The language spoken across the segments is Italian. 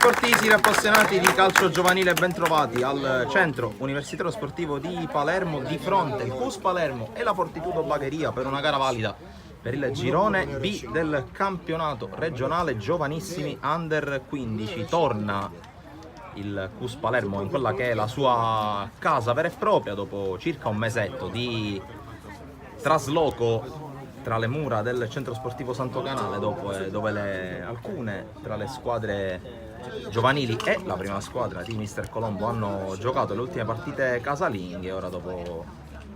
Sportivi appassionati di calcio giovanile, ben trovati al centro universitario sportivo di Palermo, di fronte il CUS Palermo e la Fortitudo Bagheria per una gara valida per il girone B del campionato regionale giovanissimi under 15. Torna il CUS Palermo in quella che è la sua casa vera e propria dopo circa un mesetto di trasloco tra le mura del centro sportivo Santo Canale, dove alcune tra le squadre giovanili e la prima squadra di Mister Colombo hanno giocato le ultime partite casalinghe. Ora, dopo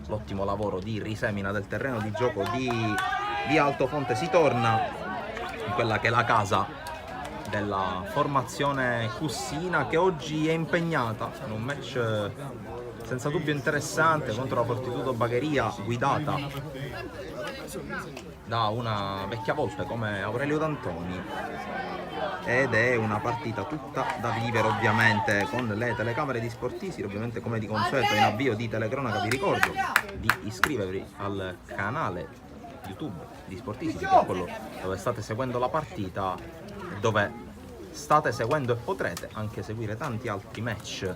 l'ottimo lavoro di risemina del terreno di gioco di Altofonte, si torna in quella che è la casa della formazione cussina, che oggi è impegnata in un match senza dubbio interessante contro la Fortitudo Bagheria, guidata da una vecchia volpe come Aurelio D'Antoni, ed è una partita tutta da vivere ovviamente con le telecamere di Sportisiri. Ovviamente, come di consueto, in avvio di telecronaca vi ricordo di iscrivervi al canale YouTube di Sportisiri, che è quello dove state seguendo la partita, dove state seguendo e potrete anche seguire tanti altri match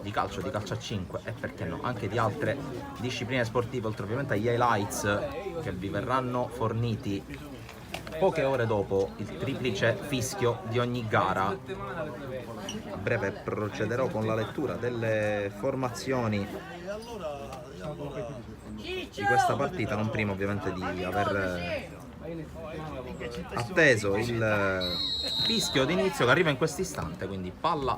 di calcio a 5 e perché no anche di altre discipline sportive, oltre ovviamente agli highlights che vi verranno forniti poche ore dopo il triplice fischio di ogni gara. A breve procederò con la lettura delle formazioni di questa partita, non prima ovviamente di aver atteso il fischio d'inizio che arriva in questo istante. Quindi palla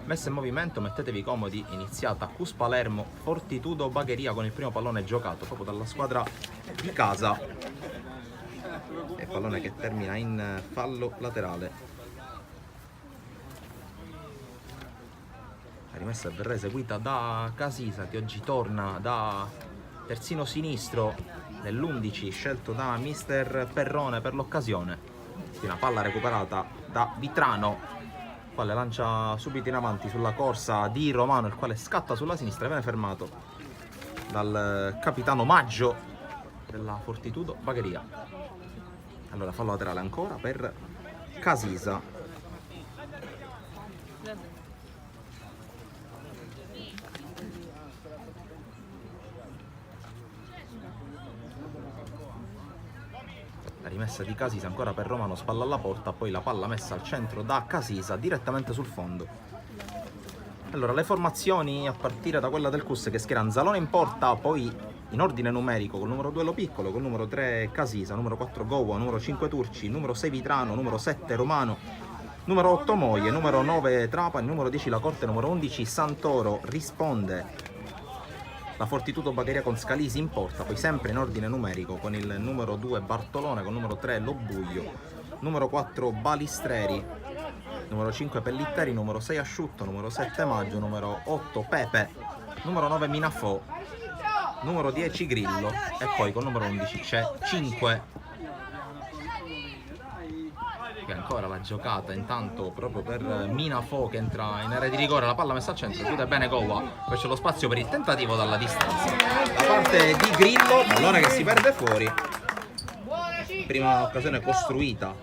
messa in movimento, mettetevi comodi, iniziata CUS Palermo Fortitudo Bagheria con il primo pallone giocato proprio dalla squadra di casa, e pallone che termina in fallo laterale. La rimessa verrà eseguita da Casisa, che oggi torna da terzino sinistro nell'11 scelto da Mister Perrone per l'occasione. Una palla recuperata da Vitrano, quale lancia subito in avanti sulla corsa di Romano, il quale scatta sulla sinistra e viene fermato dal capitano Maggio della Fortitudo Bagheria. Allora, fallo laterale ancora per Casisa. La rimessa di Casisa ancora per Romano, spalla alla porta, poi la palla messa al centro da Casisa direttamente sul fondo. Allora, le formazioni a partire da quella del CUS, che schiera Anzalone in porta, poi in ordine numerico col numero 2 Lo Piccolo, col numero 3 Casisa, numero 4 Goua, numero 5 Turci, numero 6 Vitrano, numero 7 Romano, numero 8 Moie, numero 9 Trapani, numero 10 La Corte, numero 11 Santoro. Risponde la Fortitudo Bagheria con Scalisi in porta, poi sempre in ordine numerico con il numero 2 Bartolone, con il numero 3 Lobuglio, numero 4 Balistreri, numero 5 Pellitteri, numero 6 Asciutto, numero 7 Maggio, numero 8 Pepe, numero 9 Minafò, numero 10 Grillo, e poi con il numero 11 c'è 5, che ancora la giocata intanto proprio per Minafò, che entra in area di rigore. La palla messa al centro, chiude bene Goua, poi c'è lo spazio per il tentativo dalla distanza da parte di Grillo, pallone che si perde fuori. Prima occasione costruita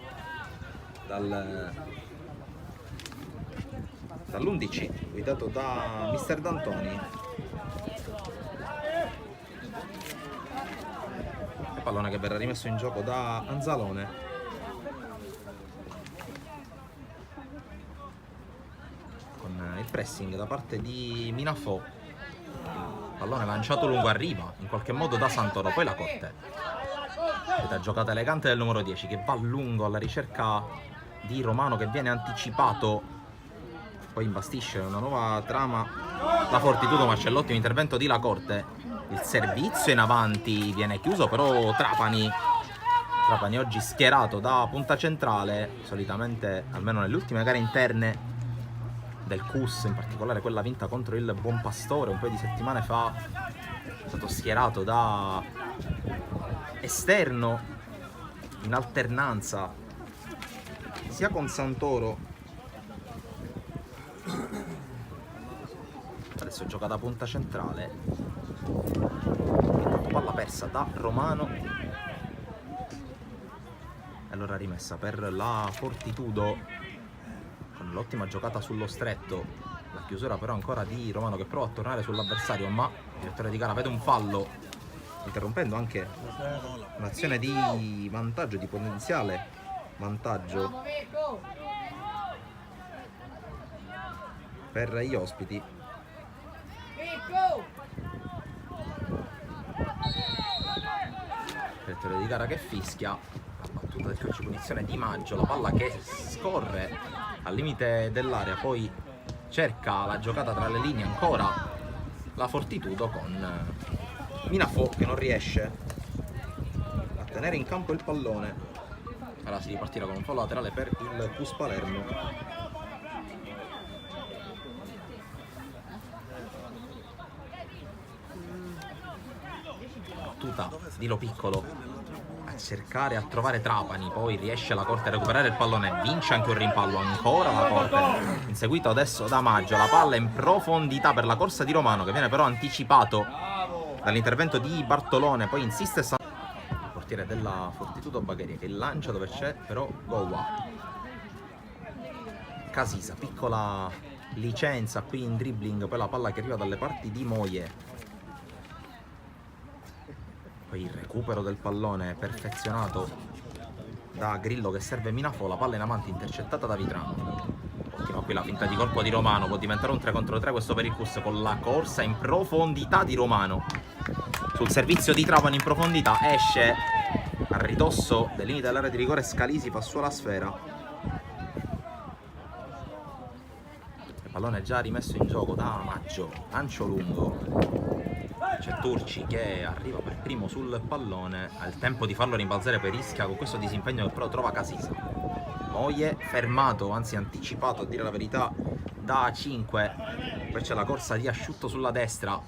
dall'11 guidato da Mister D'Antoni. Pallone che verrà rimesso in gioco da Anzalone. Con il pressing da parte di Minafò, pallone lanciato lungo, arriva in qualche modo da Santoro, poi La Corte. Questa giocata elegante del numero 10 che va lungo alla ricerca di Romano, che viene anticipato, poi imbastisce una nuova trama la Fortitudo, ma c'è l'ottimo intervento di La Corte. Il servizio in avanti viene chiuso, però Trapani oggi schierato da punta centrale. Solitamente, almeno nelle ultime gare interne del CUS, in particolare quella vinta contro il Buonpastore un paio di settimane fa, è stato schierato da esterno in alternanza sia con Santoro, adesso gioca da punta centrale, palla persa da Romano, e allora rimessa per la Fortitudo con l'ottima giocata sullo stretto, la chiusura però ancora di Romano che prova a tornare sull'avversario, ma il direttore di gara vede un fallo, interrompendo anche un'azione di vantaggio, di potenziale vantaggio per gli ospiti. Direttore di gara che fischia, la battuta del calcio di punizione di Maggio, la palla che scorre al limite dell'area, poi cerca la giocata tra le linee ancora la Fortitudo con Minafò che non riesce a tenere in campo il pallone. Allora si ripartirà con un fallo laterale per il Cus Palermo. Battuta di Lo Piccolo a cercare, a trovare Trapani, poi riesce la Corte a recuperare il pallone, vince anche un rimpallo, ancora la Corte, inseguito adesso da Maggio, la palla in profondità per la corsa di Romano che viene però anticipato dall'intervento di Bartolone, poi insiste il portiere della Fortitudo Bagheria che lancia dove c'è però Gowa. Casisa, piccola licenza qui in dribbling, poi la palla che arriva dalle parti di Moie. Poi il recupero del pallone perfezionato da Grillo che serve Minafò, la palla in avanti intercettata da Vitrano. Ottima qui la finta di corpo di Romano, può diventare un 3 contro 3 questo per il Cus con la corsa in profondità di Romano. Sul servizio di Trapani in profondità esce a ridosso del limite dell'area di rigore Scalisi, fa sua la sfera. Il pallone è già rimesso in gioco da Maggio, lancio lungo. C'è Turci che arriva per primo sul pallone, ha il tempo di farlo rimbalzare, poi rischia con questo disimpegno che però trova Casisa. Moie fermato, anzi anticipato a dire la verità, da 5. Poi c'è la corsa di Asciutto sulla destra,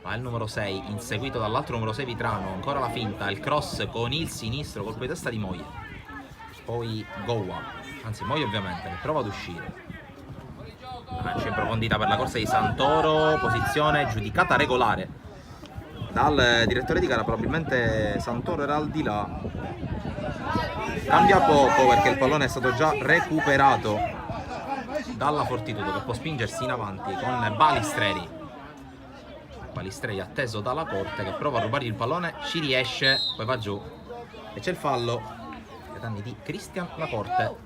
ma il numero 6 inseguito dall'altro numero 6 Vitrano, ancora la finta, il cross con il sinistro, colpo di testa di Moie. Poi Gowa, anzi Moie ovviamente, che prova ad uscire. Lancio in profondità per la corsa di Santoro, posizione giudicata regolare dal direttore di gara, probabilmente Santoro era al di là. Cambia poco perché il pallone è stato già recuperato dalla Fortitudo che può spingersi in avanti con Balistreri. Balistreri atteso dalla Corte che prova a rubargli il pallone, ci riesce, poi va giù e c'è il fallo ai danni di Cristian Lacorte.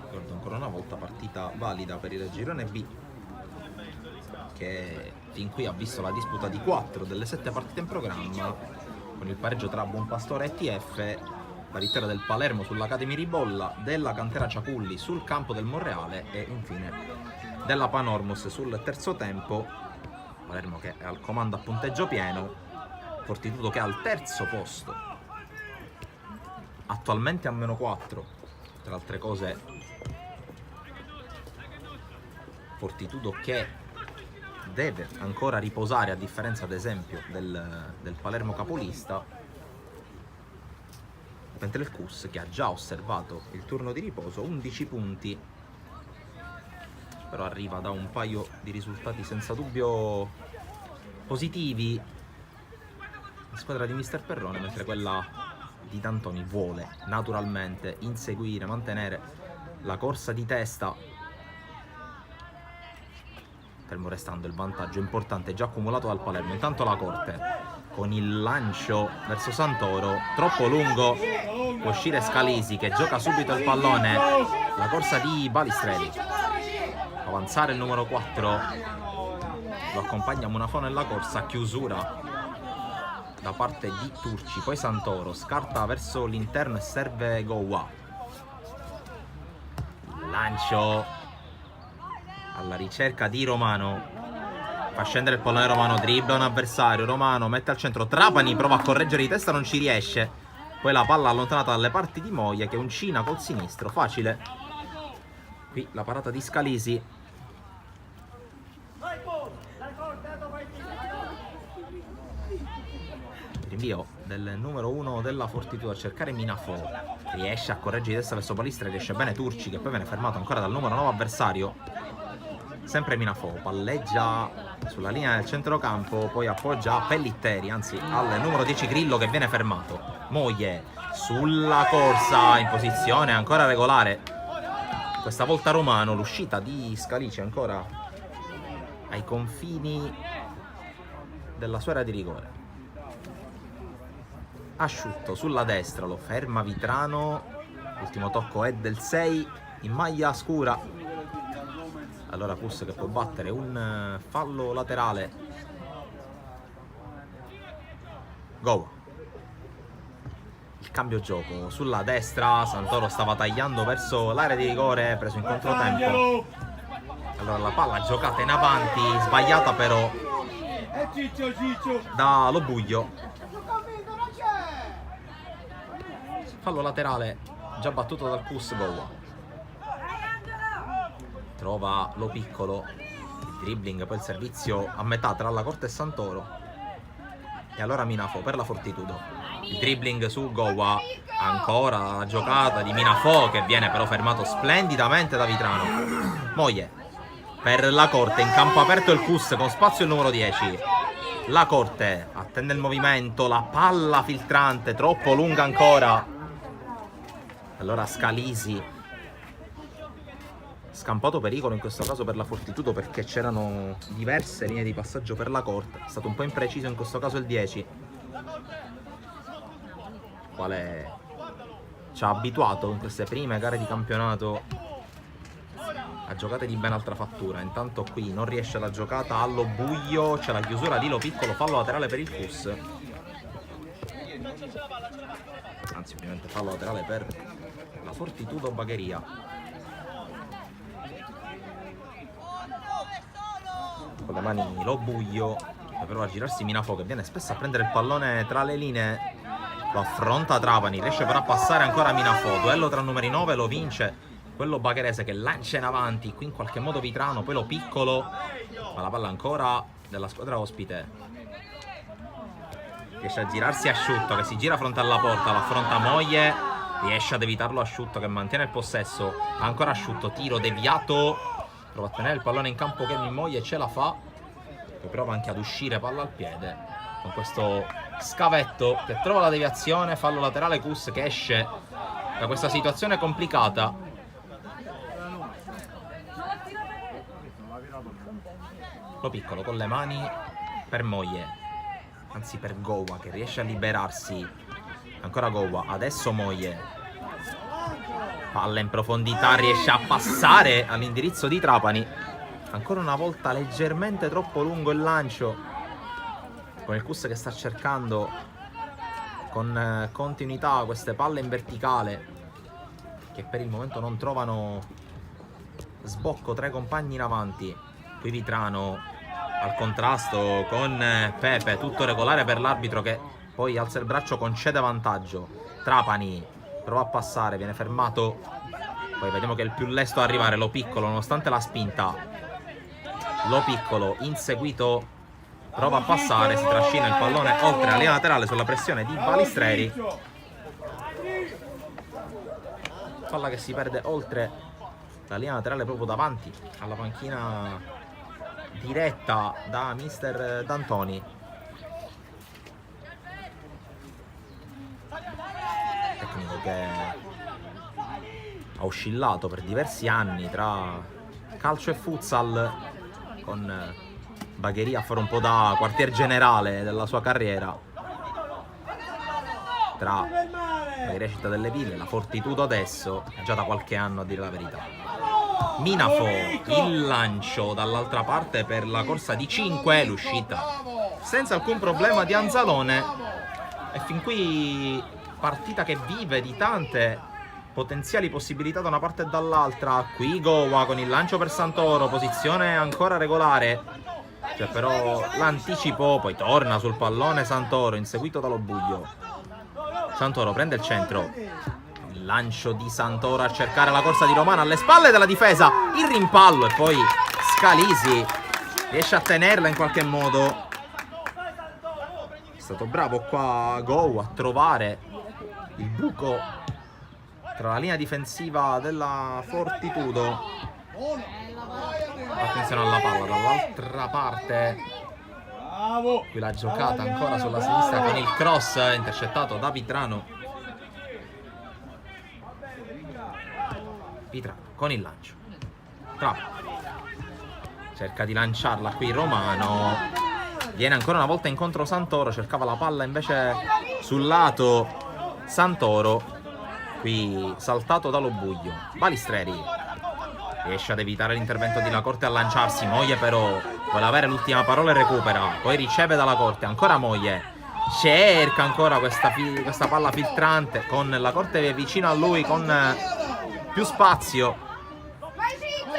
Ricordo ancora una volta partita valida per il girone B che fin qui ha visto la disputa di 4 delle 7 partite in programma, con il pareggio tra Buonpastore e TF, la vittoria del Palermo sull'Academy Ribolla, della Cantera Ciaculli sul campo del Monreale e infine della Panormus sul terzo tempo. Palermo che è al comando a punteggio pieno, Fortitudo che è al terzo posto, attualmente a -4, tra altre cose Fortitudo che deve ancora riposare a differenza ad esempio del Palermo capolista, mentre il Cus che ha già osservato il turno di riposo 11 punti, però arriva da un paio di risultati senza dubbio positivi la squadra di Mister Perrone, mentre quella di D'Antoni vuole naturalmente inseguire, mantenere la corsa di testa, fermo restando il vantaggio importante già accumulato dal Palermo. Intanto la Corte con il lancio verso Santoro, troppo lungo, può uscire Scalisi che gioca subito il pallone, la corsa di Balistrelli, avanzare il numero 4, lo accompagna Munafò nella corsa, chiusura da parte di Turci, poi Santoro scarta verso l'interno e serve Gowa, lancio alla ricerca di Romano, fa scendere il pallone Romano, dribbla un avversario, Romano mette al centro, Trapani prova a correggere di testa, non ci riesce, poi la palla allontanata dalle parti di Moia che uncina col sinistro, facile qui la parata di Scalisi. Rinvio del numero 1 della Fortitudo a cercare Minafò, riesce a correggere di testa verso Balistra, riesce bene Turci che poi viene fermato ancora dal numero 9 avversario. sempre Minafò, palleggia sulla linea del centrocampo, poi appoggia a Pellitteri, anzi al numero 10 Grillo che viene fermato. Moglie sulla corsa, in posizione ancora regolare, questa volta Romano, l'uscita di Scalici ancora ai confini della sua area di rigore. Asciutto sulla destra, lo ferma Vitrano, l'ultimo tocco è del 6 in maglia scura. Allora Kus che può battere un fallo laterale. Go. Il cambio gioco sulla destra, Santoro stava tagliando verso l'area di rigore, preso in controtempo. Allora la palla giocata in avanti, sbagliata però da Lobuglio. Fallo laterale già battuto dal Kus. Goa trova Lo Piccolo, il dribbling, poi il servizio a metà tra la Corte e Santoro, e allora Minafò per la Fortitudo, il dribbling su Goa, ancora la giocata di Minafò che viene però fermato splendidamente da Vitrano. Moglie per la Corte, in campo aperto il Kus con spazio il numero 10. La Corte attende il movimento, la palla filtrante troppo lunga ancora. Allora Scalisi, scampato pericolo in questo caso per la Fortitudo perché c'erano diverse linee di passaggio per la Corte. È stato un po' impreciso in questo caso il 10, quale ci ha abituato in queste prime gare di campionato a giocate di ben altra fattura. Intanto qui non riesce la giocata a Lobuglio, c'è la chiusura di Lo Piccolo, fallo laterale per il Kus, anzi ovviamente fallo laterale per la Fortitudo Bagheria. Con le mani Lobuglio che prova a girarsi Minafò, che viene spesso a prendere il pallone tra le linee, lo affronta Trapani, riesce però a passare ancora Minafò, duello tra numeri 9, lo vince quello bagherese che lancia in avanti, qui in qualche modo Vitrano, poi Lo Piccolo, ma la palla ancora della squadra ospite, riesce a girarsi Asciutto che si gira fronte alla porta, lo affronta Moglie, riesce ad evitarlo Asciutto che mantiene il possesso, ancora Asciutto, tiro deviato, prova a tenere il pallone in campo Kevin Moglie, ce la fa, poi prova anche ad uscire palla al piede con questo scavetto che trova la deviazione, fallo laterale Kus che esce da questa situazione complicata. Lo Piccolo con le mani per Moglie, anzi per Goa che riesce a liberarsi, ancora Goa, adesso Moglie, palla in profondità, riesce a passare all'indirizzo di Trapani, ancora una volta leggermente troppo lungo il lancio, con il Kus che sta cercando con continuità queste palle in verticale che per il momento non trovano sbocco tra i compagni in avanti. Qui Vitrano al contrasto con Pepe, tutto regolare per l'arbitro che poi alza il braccio, concede vantaggio. Trapani prova a passare, viene fermato, poi vediamo che è il più lesto ad arrivare Lo Piccolo nonostante la spinta. Lo Piccolo inseguito prova a passare, si trascina il pallone oltre la linea laterale sulla pressione di Balistreri, palla che si perde oltre la linea laterale proprio davanti alla panchina diretta da mister D'Antoni. Tecnico che ha oscillato per diversi anni tra calcio e futsal, con Bagheria a fare un po' da quartier generale della sua carriera tra Bagheria Città delle Ville, la Fortitudo adesso, già da qualche anno a dire la verità. Minafò, il lancio dall'altra parte per la corsa di 5, l'uscita senza alcun problema di Anzalone, e fin qui partita che vive di tante potenziali possibilità da una parte e dall'altra. Qui Goa con il lancio per Santoro, posizione ancora regolare, c'è però l'anticipo, poi torna sul pallone Santoro inseguito da Lobuglio. Santoro prende il centro, il lancio di Santoro a cercare la corsa di Romano alle spalle della difesa, il rimpallo e poi Scalisi riesce a tenerla in qualche modo. È stato bravo qua Go a trovare il buco tra la linea difensiva della Fortitudo. attenzione alla palla dall'altra parte. Qui la giocata ancora sulla sinistra con il cross intercettato da Vitrano. Vitrano con il lancio. Trappola. Cerca di lanciarla qui Romano. Viene ancora una volta incontro Santoro. Cercava la palla invece sul lato Santoro. Qui saltato dallo buio. Balistreri riesce ad evitare l'intervento di La Corte a lanciarsi. Moglie però vuole avere l'ultima parola e recupera. Poi riceve dalla Corte. Ancora Moglie. Cerca ancora questa palla filtrante con La Corte vicino a lui con più spazio.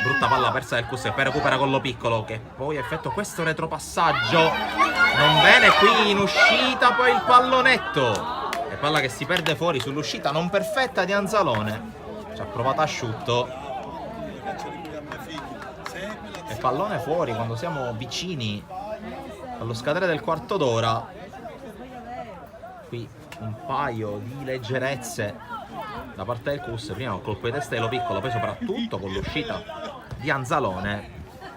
Brutta palla persa del Cus che poi recupera con Lo Piccolo, che poi effettua questo retropassaggio. Non bene qui in uscita, poi il pallonetto. E palla che si perde fuori sull'uscita non perfetta di Anzalone. Ci ha provato Asciutto. E pallone fuori quando siamo vicini allo scadere del quarto d'ora. Qui un paio di leggerezze da parte del Cus. Prima un colpo di testa di Lo Piccolo, poi soprattutto con l'uscita di Anzalone,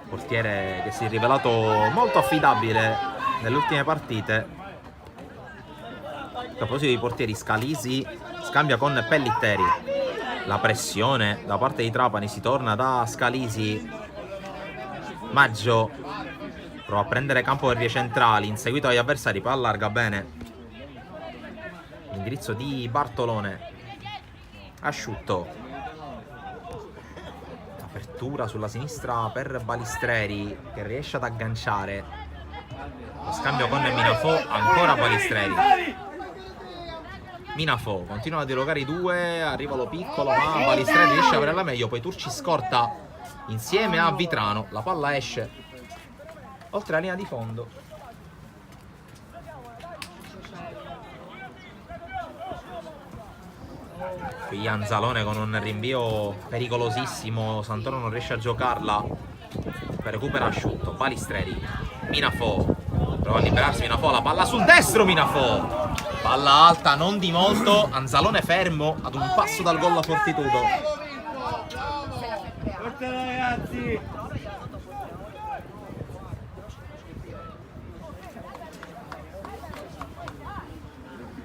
portiere che si è rivelato molto affidabile nelle ultime partite. A proposito di portieri, Scalisi scambia con Pellitteri. La pressione da parte di Trapani, si torna da Scalisi. Maggio prova a prendere campo per vie centrali, inseguito dagli avversari, poi allarga bene l'indirizzo di Bartolone. Asciutto, apertura sulla sinistra per Balistreri che riesce ad agganciare. Lo scambio con Minafò, ancora Balistreri. Minafò continua a dialogare i due, arriva Lo Piccolo ma Balistreri riesce a avere la meglio, poi Turci scorta insieme a Vitrano, la palla esce oltre la linea di fondo. Qui Anzalone con un rinvio pericolosissimo, Santoro non riesce a giocarla, per recupera Asciutto. Balistreri, Minafò prova a liberarsi, Minafò, la palla sul destro, Minafò, palla alta non di molto, Anzalone fermo ad un passo dal gol a Fortitudo. Forza ragazzi!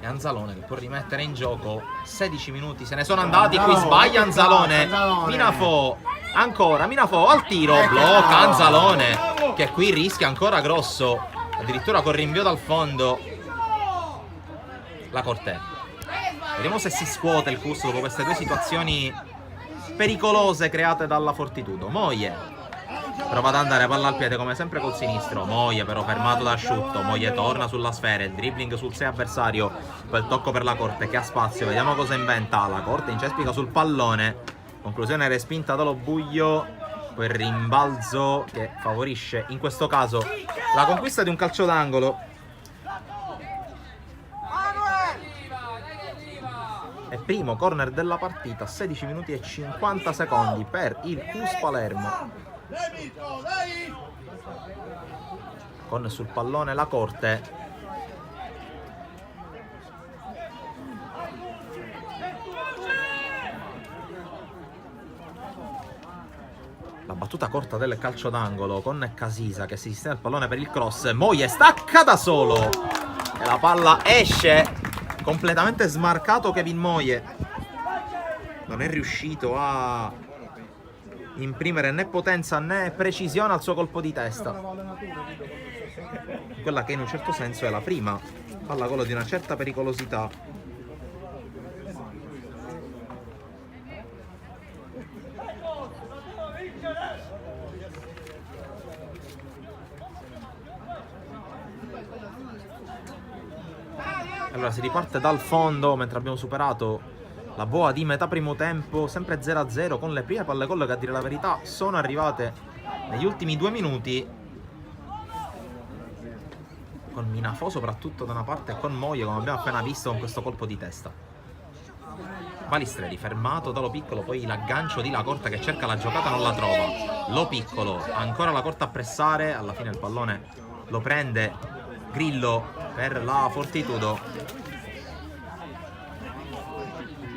E Anzalone che può rimettere in gioco. 16 minuti se ne sono andati. Qui sbaglia Anzalone. Minafò ancora, Minafò al tiro, blocca Anzalone che qui rischia ancora grosso, addirittura con rinvio dal fondo. La Corte, vediamo se si scuote il Cus dopo queste due situazioni pericolose create dalla Fortitudo. Moglie prova ad andare, palla al piede come sempre col sinistro. Moglie però fermato da Asciutto. Moglie torna sulla sfera, il dribbling sul 6 avversario, quel tocco per La Corte che ha spazio, vediamo cosa inventa. La Corte incespica sul pallone, conclusione respinta dallo buio, quel rimbalzo che favorisce in questo caso la conquista di un calcio d'angolo. E primo corner della partita, 16 minuti e 50 secondi per il Cus Palermo. Con sul pallone La Corte. La battuta corta del calcio d'angolo con Casisa che si sistema il pallone per il cross. Moglie stacca da solo e la palla esce. Completamente smarcato Kevin Moglie. Non è riuscito a imprimere né potenza né precisione al suo colpo di testa. Quella che in un certo senso è la prima palla gol di una certa pericolosità. Allora si riparte dal fondo mentre abbiamo superato la boa di metà primo tempo, sempre 0-0 con le prime palle gol che a dire la verità sono arrivate negli ultimi 2 minuti, con Minafò soprattutto da una parte e con Moglie come abbiamo appena visto con questo colpo di testa. Balistreri fermato da Lo Piccolo, poi l'aggancio di La Corte che cerca la giocata, non la trova. Lo Piccolo, ancora La Corte a pressare, alla fine il pallone lo prende Grillo per la Fortitudo.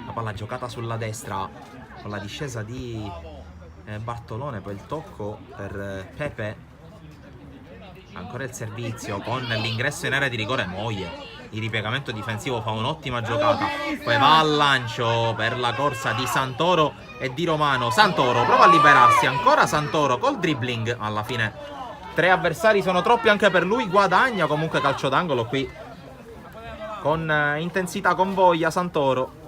La palla giocata sulla destra con la discesa di Bartolone, poi il tocco per Pepe, ancora il servizio con l'ingresso in area di rigore Moglie. Il ripiegamento difensivo fa un'ottima giocata, poi va al lancio per la corsa di Santoro e di Romano. Santoro prova a liberarsi, ancora Santoro col dribbling, alla fine 3 avversari sono troppi anche per lui, guadagna comunque calcio d'angolo qui con intensità, con voglia Santoro.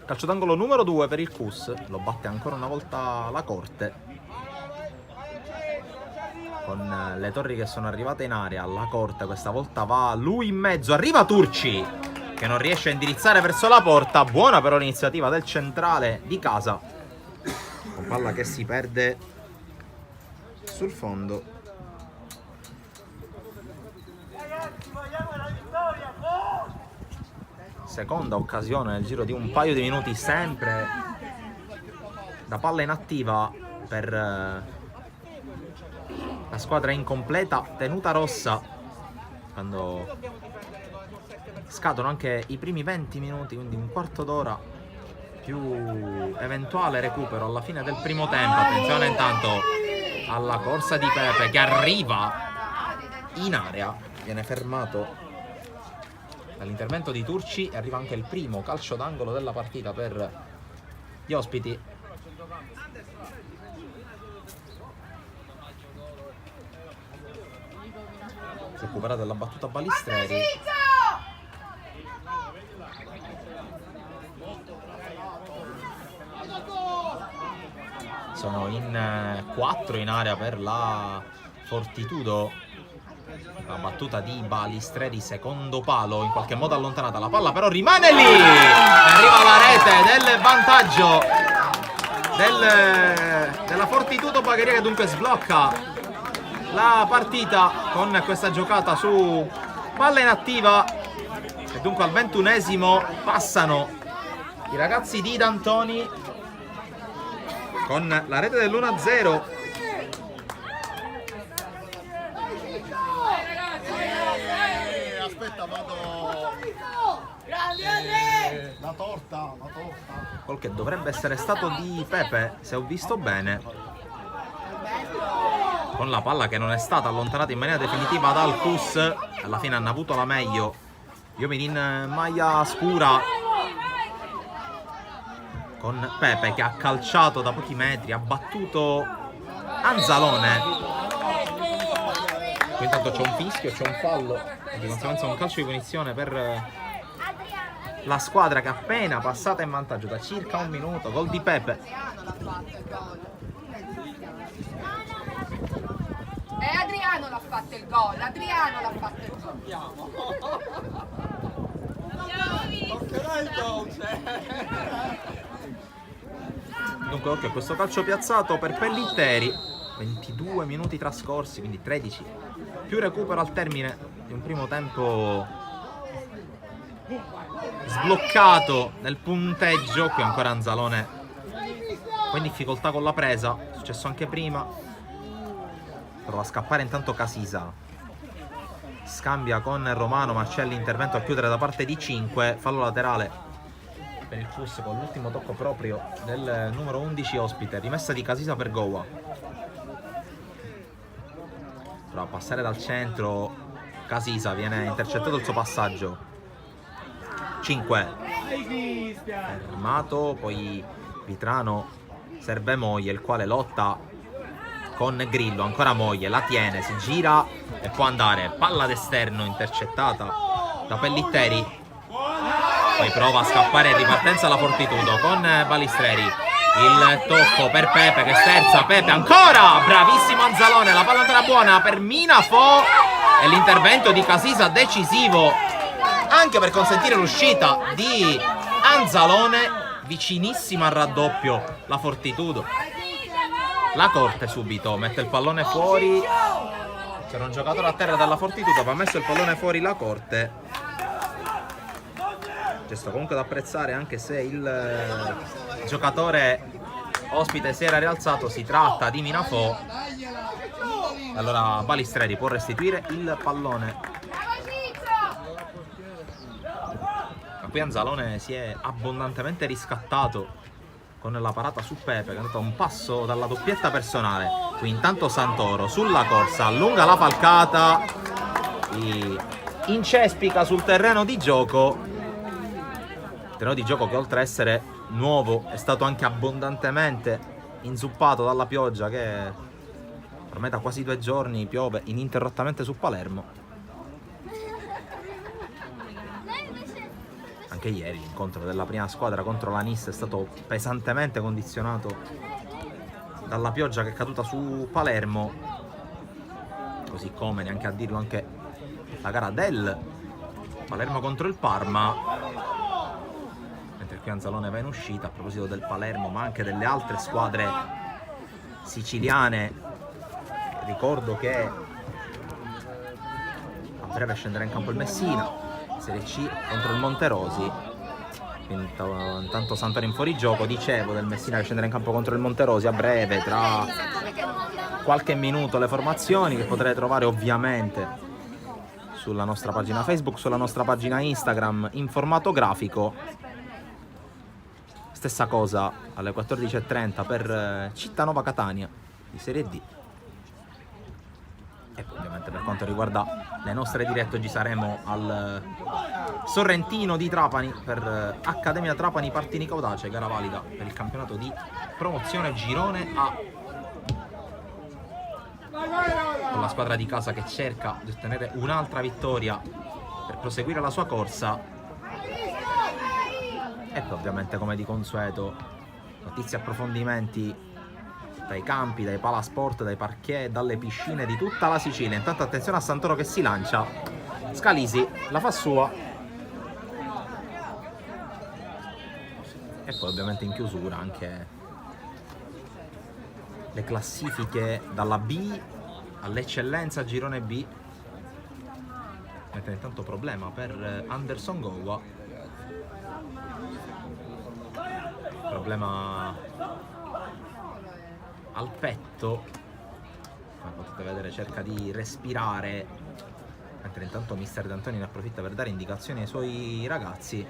Calcio d'angolo numero 2 per il CUS, lo batte ancora una volta la Corte. Con le torri che sono arrivate in area, la Corte questa volta va lui in mezzo, arriva Turci che non riesce a indirizzare verso la porta, buona però l'iniziativa del centrale di casa, con palla che si perde sul fondo. Seconda occasione nel giro di un paio di minuti, sempre da palla inattiva per la squadra incompleta, tenuta rossa, quando scadono anche i primi 20 minuti, quindi un quarto d'ora più eventuale recupero alla fine del primo tempo. Attenzione intanto alla corsa di Pepe che arriva in area, viene fermato dall'intervento di Turci e arriva anche il primo calcio d'angolo della partita per gli ospiti. Recuperata la battuta Balistreri. Sono in 4 in area per la Fortitudo. La battuta di Balistreri, secondo palo, in qualche modo allontanata. La palla però rimane lì. Arriva la rete del vantaggio della Fortitudo Bagheria, che dunque sblocca la partita con questa giocata su palla inattiva. E dunque al 21esimo passano i ragazzi di D'Antoni con la rete dell'1-0. La torta. Gol che dovrebbe essere stato di Pepe, se ho visto bene, con la palla che non è stata allontanata in maniera definitiva dal CUS. Alla fine hanno avuto la meglio gli uomini in maglia scura, con Pepe che ha calciato da pochi metri, ha battuto Anzalone. Qui intanto c'è un fischio, c'è un fallo, di conseguenza un calcio di punizione per la squadra che è appena passata in vantaggio da circa un minuto. Gol di Pepe. E Adriano l'ha fatto il gol. Adriano l'ha fatto il gol. Dunque occhio a questo calcio piazzato per Pellitteri. 22 minuti trascorsi, quindi 13 più recupero al termine di un primo tempo sbloccato nel punteggio. Qui ancora Anzalone poi in difficoltà con la presa, è successo anche prima. Prova a scappare intanto Casisa, scambia con Romano, ma c'è l'intervento a chiudere da parte di 5. Fallo laterale per il FUS con l'ultimo tocco proprio del numero 11 ospite. Rimessa di Casisa per Goa, prova a passare dal centro. Casisa, viene intercettato il suo passaggio. 5 fermato, poi Vitrano serve Moglie, il quale lotta con Grillo. Ancora Moglie, la tiene, si gira e può andare. Palla d'esterno intercettata da Pellitteri, poi prova a scappare in ripartenza la Fortitudo con Balistreri. Il tocco per Pepe che sterza. Pepe ancora, bravissimo Anzalone, la palla ancora buona per Minafo e l'intervento di Casisa decisivo anche per consentire l'uscita di Anzalone. Vicinissima al raddoppio la Fortitudo. La Corte subito mette il pallone fuori C'era un giocatore a terra dalla Fortitudo, ha messo il pallone fuori la corte. Gesto comunque da apprezzare, anche se il giocatore ospite si era rialzato. Si tratta di Minafò. Allora Balistreri può restituire il pallone. Ma qui Anzalone si è abbondantemente riscattato con la parata su Pepe, che è andato a un passo dalla doppietta personale. Qui intanto Santoro sulla corsa, allunga la falcata, incespica sul terreno di gioco. Terreno di gioco che oltre a essere nuovo è stato anche abbondantemente inzuppato dalla pioggia che ormai da quasi 2 giorni piove ininterrottamente su Palermo. Anche ieri l'incontro della prima squadra contro la Nis è stato pesantemente condizionato dalla pioggia che è caduta su Palermo, così come, neanche a dirlo, anche la gara del Palermo contro il Parma. Qui Anzalone va in uscita. A proposito del Palermo, ma anche delle altre squadre siciliane, ricordo che a breve scenderà in campo il Messina, Serie C contro il Monterosi. Intanto Santoro in fuorigioco, dicevo del Messina che scenderà in campo contro il Monterosi a breve, tra qualche minuto le formazioni che potrete trovare ovviamente sulla nostra pagina Facebook, sulla nostra pagina Instagram in formato grafico. Stessa cosa alle 14:30 per Cittanova Catania di Serie D. E poi ovviamente per quanto riguarda le nostre dirette, oggi saremo al Sorrentino di Trapani per Accademia Trapani Partini Caudace, gara valida per il campionato di promozione Girone A, con la squadra di casa che cerca di ottenere un'altra vittoria per proseguire la sua corsa. E poi ovviamente, come di consueto, notizie e approfondimenti dai campi, dai palasport, dai parquet, dalle piscine di tutta la Sicilia. Intanto attenzione a Santoro che si lancia, Scalisi la fa sua. E poi ovviamente in chiusura anche le classifiche dalla B all'eccellenza girone B. Mentre intanto problema per Anderson Gowa, problema al petto, come potete vedere cerca di respirare, mentre intanto mister D'Antoni ne approfitta per dare indicazioni ai suoi ragazzi.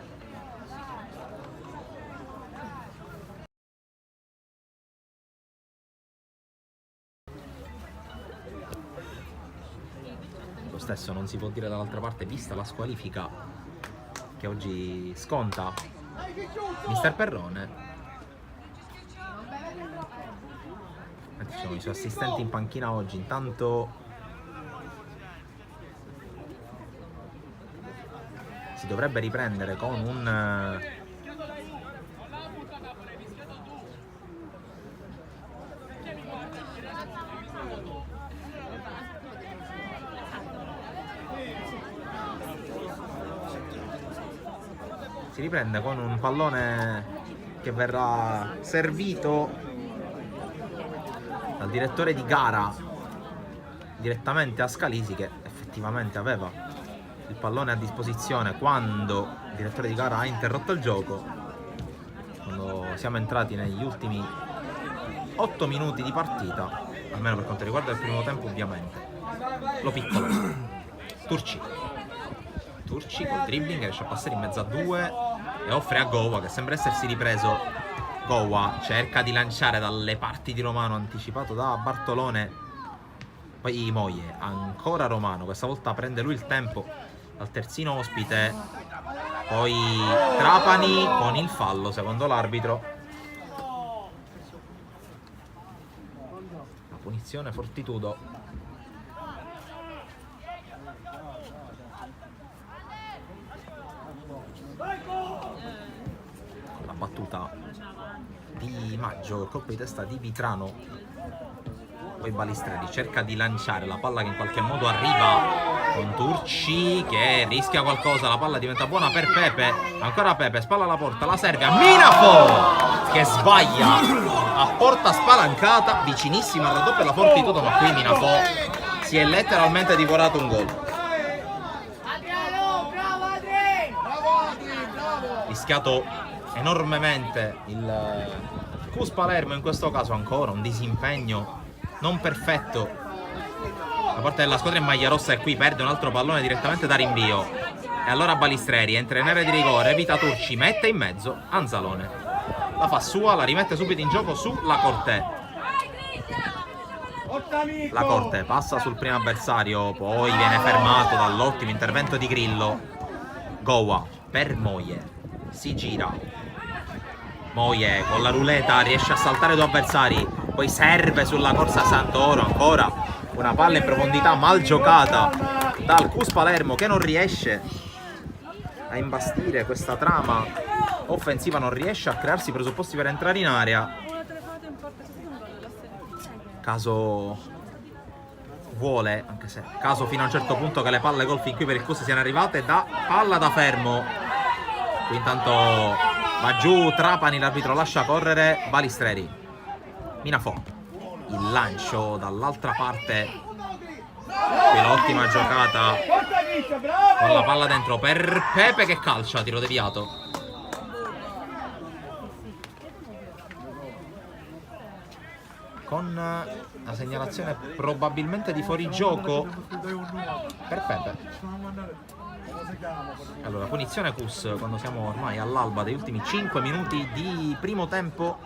Lo stesso non si può dire dall'altra parte, vista la squalifica che oggi sconta mister Perrone. Ci sono i suoi assistenti in panchina oggi. Intanto si dovrebbe riprendere con un pallone che verrà servito dal direttore di gara direttamente a Scalisi, che effettivamente aveva il pallone a disposizione quando il direttore di gara ha interrotto il gioco, quando siamo entrati negli ultimi 8 minuti di partita, almeno per quanto riguarda il primo tempo ovviamente. Lo piccolo Turci col dribbling riesce a passare in mezzo a 2 e offre a Gowa, che sembra essersi ripreso. Gowa cerca di lanciare dalle parti di Romano, anticipato da Bartolone, poi Moie, ancora Romano, questa volta prende lui il tempo al terzino ospite, poi Trapani con il fallo secondo l'arbitro. La punizione Fortitudo. La battuta di Maggio, colpo di testa di Vitrano, poi Balistreri cerca di lanciare la palla che in qualche modo arriva con Turci che rischia qualcosa, la palla diventa buona per Pepe, ancora Pepe, spalla alla porta, la serve a Minafò che sbaglia a porta spalancata, vicinissima al raddoppio della Fortitudo, ma qui Minafò si è letteralmente divorato un gol. Adriano, bravo Adri! Bravo Adri, bravo! Rischiato enormemente il CUS Palermo, in questo caso ancora un disimpegno non perfetto da parte della squadra in maglia rossa, e qui perde un altro pallone direttamente da rinvio. E allora Balistreri entra in area di rigore, evita Turci, mette in mezzo Anzalone, la fa sua, la rimette subito in gioco su Lacorte. Lacorte passa sul primo avversario, poi viene fermato dall'ottimo intervento di Grillo. Goa per Moie, si gira, Moie con la ruleta riesce a saltare due avversari, poi serve sulla corsa Santoro, ancora una palla in profondità mal giocata dal CUS Palermo, che non riesce a imbastire questa trama offensiva, non riesce a crearsi i presupposti per entrare in area. Caso vuole, anche se caso fino a un certo punto che le palle gol fin qui per il CUS siano arrivate, da palla da fermo. Qui intanto va giù Trapani, l'arbitro lascia correre Balistreri. Minafò, il lancio dall'altra parte, qui l'ottima giocata con la palla dentro per Pepe che calcia, tiro deviato. Con la segnalazione probabilmente di fuorigioco per Pepe. Allora, punizione CUS quando siamo ormai all'alba degli ultimi 5 minuti di primo tempo.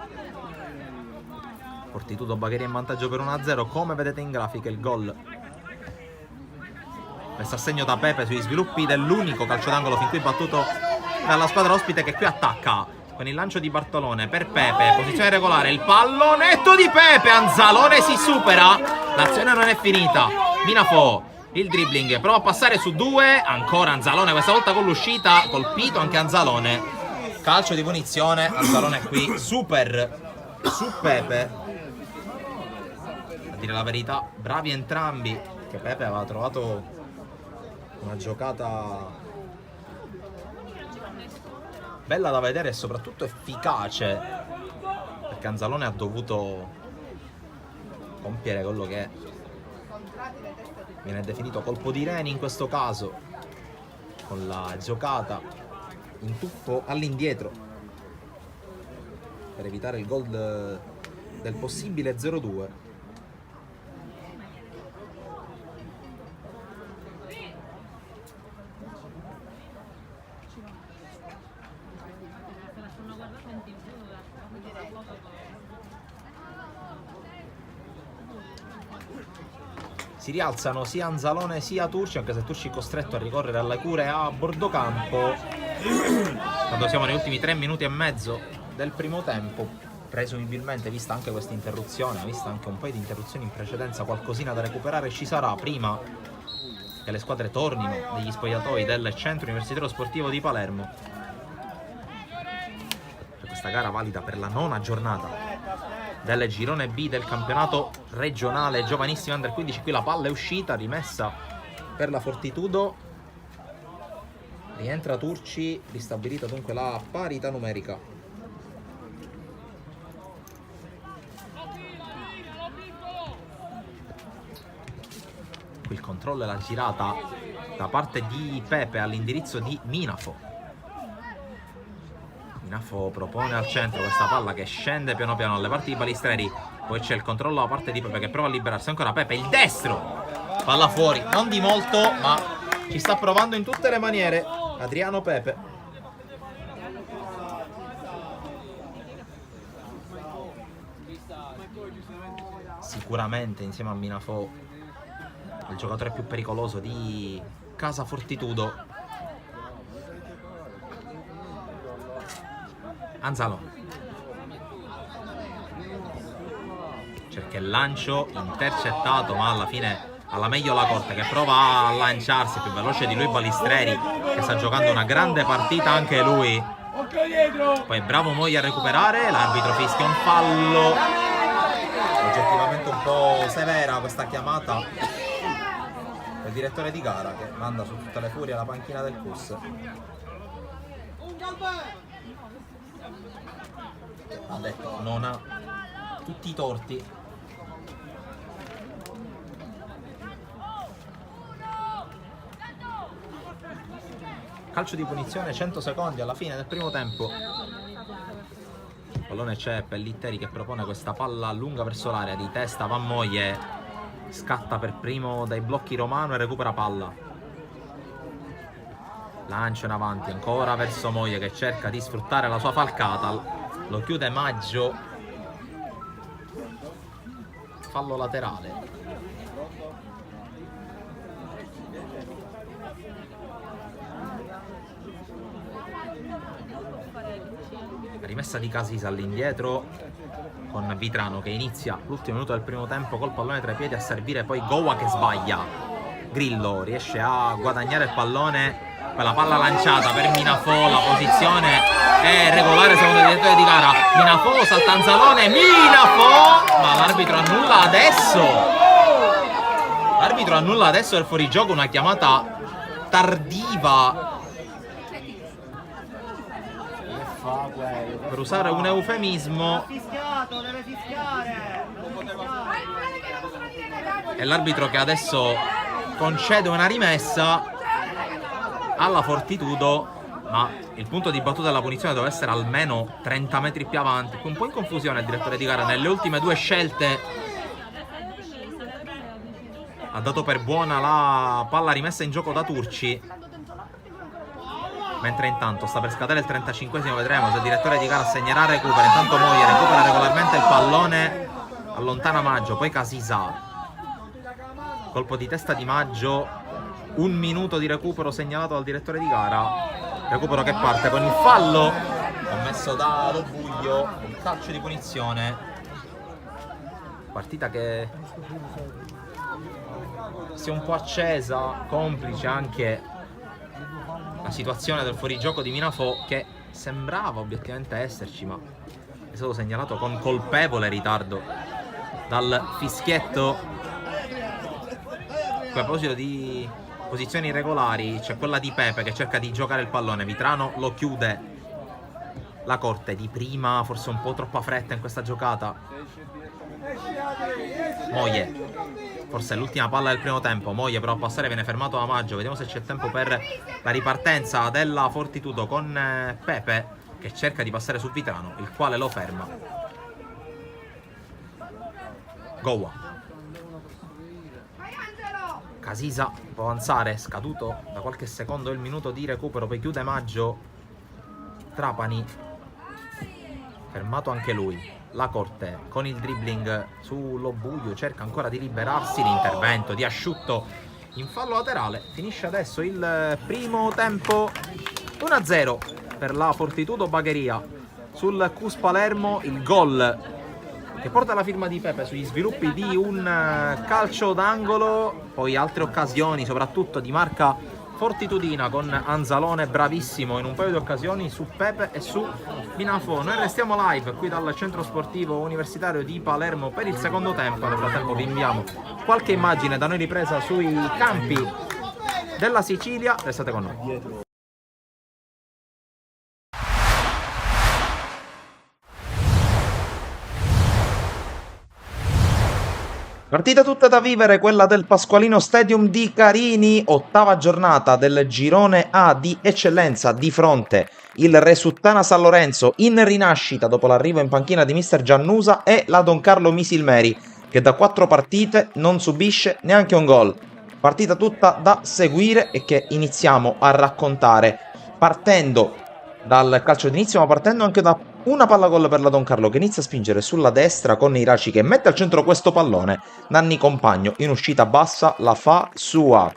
Fortitudo Bagheria in vantaggio per 1-0, come vedete in grafica il gol messo a segno da Pepe sugli sviluppi dell'unico calcio d'angolo fin qui battuto dalla squadra ospite, che qui attacca con il lancio di Bartolone per Pepe, posizione regolare, il pallonetto di Pepe, Anzalone si supera, l'azione non è finita. Minafò, il dribbling, prova a passare su due, ancora Anzalone, questa volta con l'uscita, colpito anche Anzalone, calcio di punizione, Anzalone qui super su Pepe. A dire la verità, bravi entrambi, che Pepe aveva trovato una giocata bella da vedere e soprattutto efficace, perché Anzalone ha dovuto compiere quello che viene definito colpo di reni in questo caso, con la giocata in tuffo all'indietro per evitare il gol del possibile 0-2. Si rialzano sia Anzalone sia Turci, anche se Turci è costretto a ricorrere alle cure a bordo campo quando siamo negli ultimi 3 minuti e mezzo del primo tempo. Presumibilmente, vista anche questa interruzione, vista anche un paio di interruzioni in precedenza, qualcosina da recuperare ci sarà prima che le squadre tornino negli spogliatoi del Centro Universitario Sportivo di Palermo. Questa gara valida per la 9ª giornata del girone B del campionato regionale giovanissimi under 15. Qui la palla è uscita, rimessa per la Fortitudo, rientra Turci, ristabilita dunque la parità numerica. Qui il controllo e la girata da parte di Pepe all'indirizzo di Minafò. Minafò propone al centro questa palla che scende piano piano alle parti di Balistreri, poi c'è il controllo da parte di Pepe che prova a liberarsi, ancora Pepe, il destro, palla fuori, non di molto ma ci sta provando in tutte le maniere Adriano Pepe. Sicuramente insieme a Minafò il giocatore più pericoloso di casa Fortitudo. Anzalone cerca il lancio intercettato, ma alla fine alla meglio Lacorte che prova a lanciarsi, più veloce di lui Balistreri che sta giocando una grande partita anche lui. Poi bravo Mogli a recuperare, l'arbitro fischia un fallo, oggettivamente un po' severa questa chiamata del direttore di gara, che manda su tutte le furie la panchina del CUS. Ha detto non ha tutti i torti. calcio di punizione, 100 secondi alla fine del primo tempo. Il pallone c'è, Pellitteri che propone questa palla lunga verso l'area, di testa Van Moje, scatta per primo dai blocchi Romano e recupera palla. Lancio in avanti ancora verso Moje che cerca di sfruttare la sua falcata, lo chiude Maggio, fallo laterale. Rimessa di Casisa all'indietro con Vitrano che inizia l'ultimo minuto del primo tempo col pallone tra i piedi a servire, poi Gowa che sbaglia. Grillo riesce a guadagnare il pallone, quella palla lanciata per Minafò, la posizione è regolare secondo il direttore di gara. Minafò salta Anzalone, Minafò, ma l'arbitro annulla adesso. L'arbitro annulla adesso il fuorigioco, una chiamata tardiva, per usare un eufemismo, e l'arbitro che adesso concede una rimessa alla Fortitudo, ma il punto di battuta della punizione deve essere almeno 30 metri più avanti. Un po' in confusione il direttore di gara nelle ultime due scelte, ha dato per buona la palla rimessa in gioco da Turci, mentre intanto sta per scadere il 35esimo, vedremo se il direttore di gara segnerà recupero. Intanto Moje recupera regolarmente il pallone, allontana Maggio, poi Casisa, colpo di testa di Maggio, un minuto di recupero segnalato dal direttore di gara, recupero che parte con il fallo commesso da Lobuglio, il calcio di punizione. Partita che si è un po' accesa, complice anche la situazione del fuorigioco di Minafò, che sembrava obiettivamente esserci, ma è stato segnalato con colpevole ritardo dal fischietto. A proposito di posizioni irregolari, c'è quella di Pepe che cerca di giocare il pallone, Vitrano lo chiude. La Corte di prima, forse un po' troppa fretta in questa giocata. Moje, forse è l'ultima palla del primo tempo. Moje però a passare viene fermato da Maggio. Vediamo se c'è tempo per la ripartenza della Fortitudo con Pepe che cerca di passare su Vitrano, il quale lo ferma. Gowa, Casisa può avanzare, scaduto da qualche secondo il minuto di recupero, poi chiude Maggio. Trapani fermato anche lui. La Corte con il dribbling su Lobuglio cerca ancora di liberarsi, l'intervento di Asciutto in fallo laterale. Finisce adesso il primo tempo 1-0 per la Fortitudo Bagheria sul CUS Palermo. Il gol che porta la firma di Pepe sugli sviluppi di un calcio d'angolo, poi altre occasioni soprattutto di marca fortitudina con Anzalone bravissimo in un paio di occasioni su Pepe e su Minafò. Noi restiamo live qui dal centro sportivo universitario di Palermo per il secondo tempo. Nel frattempo vi inviamo qualche immagine da noi ripresa sui campi della Sicilia. Restate con noi. Partita tutta da vivere, quella del Pasqualino Stadium di Carini, ottava giornata del girone A di eccellenza. Di fronte il Resuttana San Lorenzo in rinascita dopo l'arrivo in panchina di mister Giannusa e la Don Carlo Misilmeri che da 4 partite non subisce neanche un gol. Partita tutta da seguire e che iniziamo a raccontare partendo dal calcio d'inizio, ma partendo anche da una palla gol per la Don Carlo che inizia a spingere sulla destra con Iraci che mette al centro questo pallone. Nanni Compagno in uscita bassa la fa sua.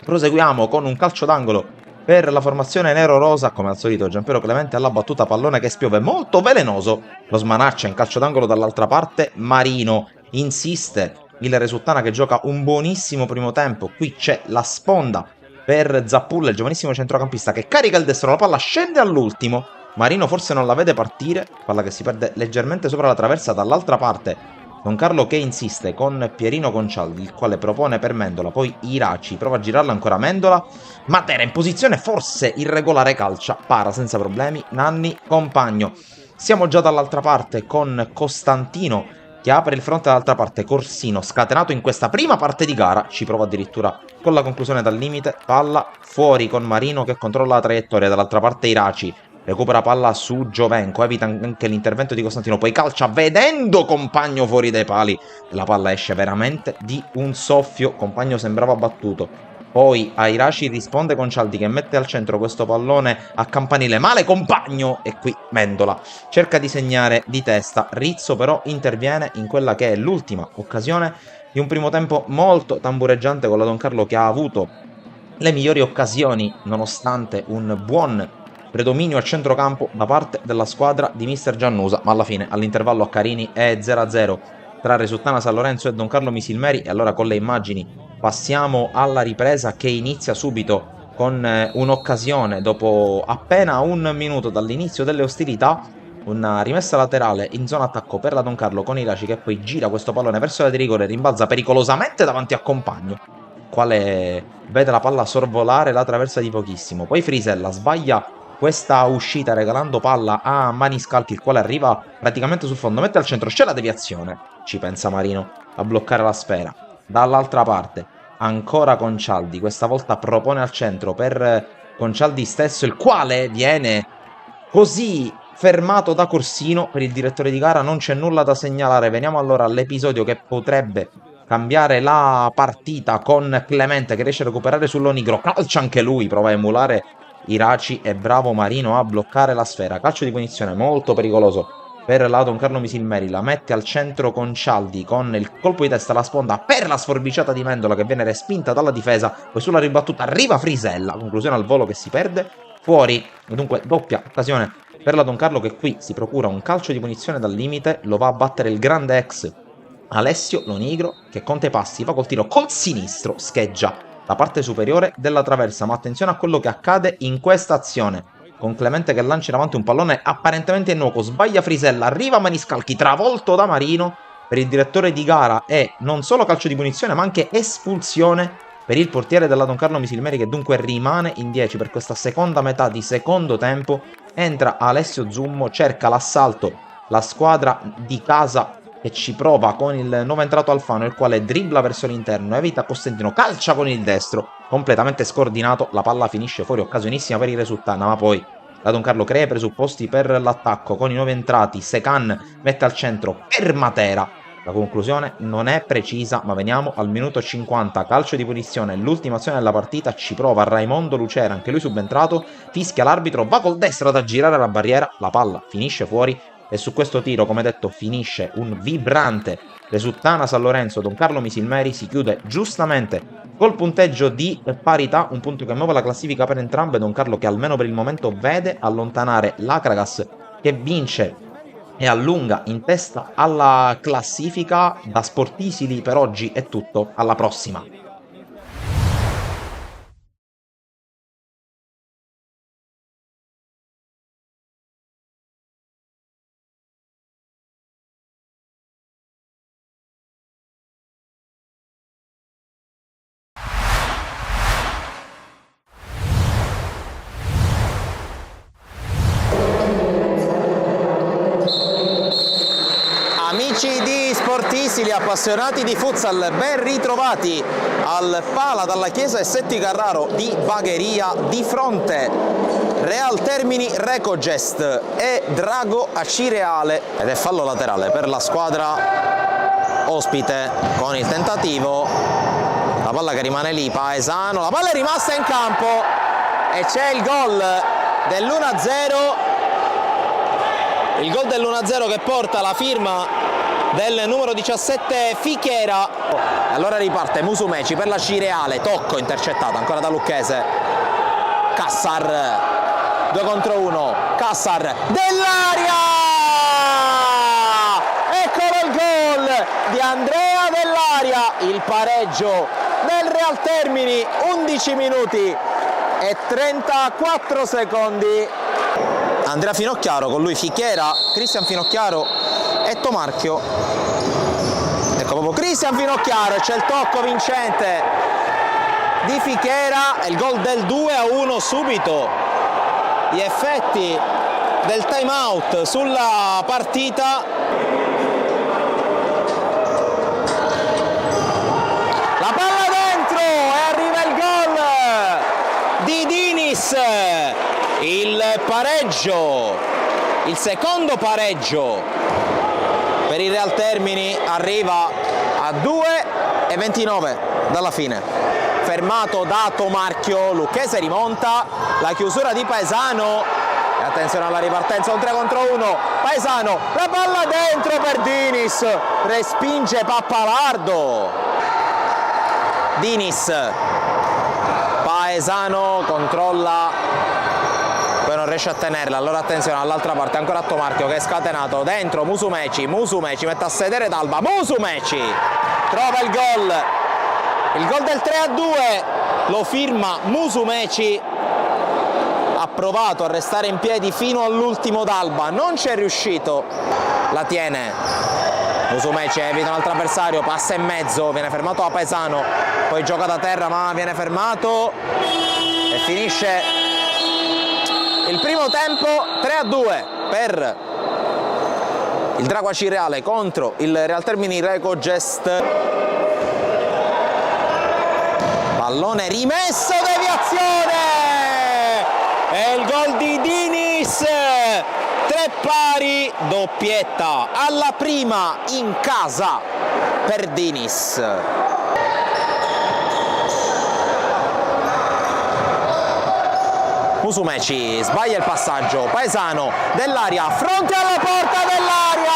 Proseguiamo con un calcio d'angolo per la formazione nero-rosa, come al solito Giampiero Clemente alla battuta, pallone che spiove molto velenoso, lo smanaccia in calcio d'angolo dall'altra parte. Marino insiste, il Resuttana che gioca un buonissimo primo tempo. Qui c'è la sponda per Zappulla, il giovanissimo centrocampista che carica il destro, la palla scende all'ultimo. Marino forse non la vede partire, palla che si perde leggermente sopra la traversa dall'altra parte. Don Carlo che insiste con Pierino Concialdi, il quale propone per Mendola, poi Iraci, prova a girarla ancora Mendola. Matera in posizione, forse irregolare, calcia, para senza problemi Nanni Compagno. Siamo già dall'altra parte con Costantino che apre il fronte dall'altra parte. Corsino, scatenato in questa prima parte di gara, ci prova addirittura con la conclusione dal limite. Palla fuori con Marino che controlla la traiettoria. Dall'altra parte Iraci recupera palla su Giovenco, evita anche l'intervento di Costantino, poi calcia vedendo Compagno fuori dai pali. La palla esce veramente di un soffio, Compagno sembrava battuto. Poi a Iraci risponde con Cialdi che mette al centro questo pallone a campanile, male Compagno, e qui Mendola cerca di segnare di testa. Rizzo però interviene in quella che è l'ultima occasione di un primo tempo molto tambureggiante con la Don Carlo, che ha avuto le migliori occasioni nonostante un buon predominio a centrocampo da parte della squadra di mister Giannusa, ma alla fine all'intervallo a Carini è 0-0 tra Resuttana San Lorenzo e Don Carlo Misilmeri. E allora con le immagini passiamo alla ripresa, che inizia subito con un'occasione dopo appena un minuto dall'inizio delle ostilità. Una rimessa laterale in zona attacco per la Don Carlo con Iraci che poi gira questo pallone verso la di rigore, rimbalza pericolosamente davanti a Compagno, quale vede la palla sorvolare la traversa di pochissimo. Poi Frisella sbaglia questa uscita regalando palla a Maniscalchi, il quale arriva praticamente sul fondo, mette al centro, c'è la deviazione, ci pensa Marino a bloccare la sfera. Dall'altra parte ancora Concialdi, questa volta propone al centro per Concialdi stesso, il quale viene così fermato da Corsino. Per il direttore di gara non c'è nulla da segnalare. Veniamo allora all'episodio che potrebbe cambiare la partita, con Clemente che riesce a recuperare sull'Onigro, calcia anche lui, prova a emulare Iraci e bravo Marino a bloccare la sfera. Calcio di punizione molto pericoloso per la Don Carlo Misilmeri, la mette al centro con Cialdi con il colpo di testa alla sponda per la sforbiciata di Mendola che viene respinta dalla difesa. Poi sulla ribattuta arriva Frisella, conclusione al volo che si perde fuori. Dunque doppia occasione per la Don Carlo, che qui si procura un calcio di punizione dal limite, lo va a battere il grande ex Alessio Lonigro, che conta i passi, va col tiro col sinistro, scheggia la parte superiore della traversa. Ma attenzione a quello che accade in questa azione, con Clemente che lancia in avanti un pallone apparentemente innocuo, sbaglia Frisella, arriva Maniscalchi travolto da Marino. Per il direttore di gara è non solo calcio di punizione ma anche espulsione per il portiere della Don Carlo Misilmeri, che dunque rimane in 10 per questa seconda metà di secondo tempo. Entra Alessio Zummo, cerca l'assalto la squadra di casa che ci prova con il nuovo entrato Alfano, il quale dribbla verso l'interno, evita Costantino, calcia con il destro, completamente scordinato, la palla finisce fuori, occasionissima per il Resuttana, ma poi la Don Carlo crea i presupposti per l'attacco con i nuovi entrati. Secan mette al centro per Matera, la conclusione non è precisa, ma veniamo al minuto 50, calcio di punizione, l'ultima azione della partita, ci prova Raimondo Lucera, anche lui subentrato, fischia l'arbitro, va col destro ad aggirare la barriera, la palla finisce fuori. E su questo tiro, come detto, finisce un vibrante Resuttana San Lorenzo. Don Carlo Misilmeri si chiude giustamente col punteggio di parità, un punto che muove la classifica per entrambe. Don Carlo che almeno per il momento vede allontanare l'Acragas, che vince e allunga in testa alla classifica. Da Sportisili per oggi è tutto, alla prossima. Amici di Sportisili, appassionati di futsal, ben ritrovati al Pala dalla Chiesa e Setti Carraro di Bagheria. Di fronte Real Termini Recogest e Drago Acireale, ed è fallo laterale per la squadra ospite con il tentativo. La palla che rimane lì, Paesano, la palla è rimasta in campo e c'è il gol dell'1-0. Il gol dell'1-0 che porta la firma del numero 17 Fichiera. Allora riparte Musumeci per la Cireale, tocco intercettato ancora da Lucchese. Cassar, 2 contro 1, Cassar dell'aria! Eccolo il gol di Andrea Dell'Aria, il pareggio del Real Termini, 11 minuti e 34 secondi. Andrea Finocchiaro, con lui Fichiera, Cristian Finocchiaro e Tomarchio. Ecco proprio Cristian Finocchiaro, e c'è il tocco vincente di Fichiera e il gol del 2-1 subito. Gli effetti del time out sulla partita. Dinis, il pareggio, il secondo pareggio per il Real Termini arriva a 2:29 dalla fine. Fermato da Tomarchio, Lucchese rimonta, la chiusura di Paesano e attenzione alla ripartenza, un 3 contro 1, Paesano, la palla dentro per Dinis, respinge Pappalardo. Dinis, Paesano controlla, poi non riesce a tenerla, allora attenzione all'altra parte, ancora a Tomarchio che è scatenato, dentro Musumeci mette a sedere D'Alba, Musumeci trova il gol del 3-2, lo firma Musumeci, ha provato a restare in piedi fino all'ultimo D'Alba, non ci è riuscito, la tiene, Musumeci evita un altro avversario, passa in mezzo, viene fermato da Paesano, poi gioca da terra ma viene fermato e finisce il primo tempo 3-2 per il Drago Acireale contro il Real Termini Recogest. Pallone rimesso, deviazione e il gol di Dinis, 3 pari, doppietta alla prima in casa per Dinis. Musumeci sbaglia il passaggio, Paesano dell'aria, fronte alla porta dell'aria,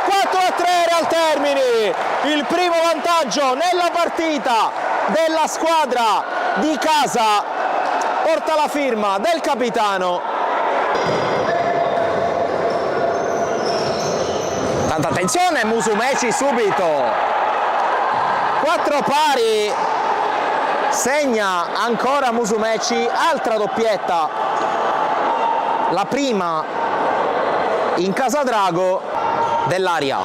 4-3 Real Termini, il primo vantaggio nella partita della squadra di casa, porta la firma del capitano. Tanta attenzione, Musumeci subito, 4 pari, segna ancora Musumeci, altra doppietta, la prima in casa Drago dell'aria.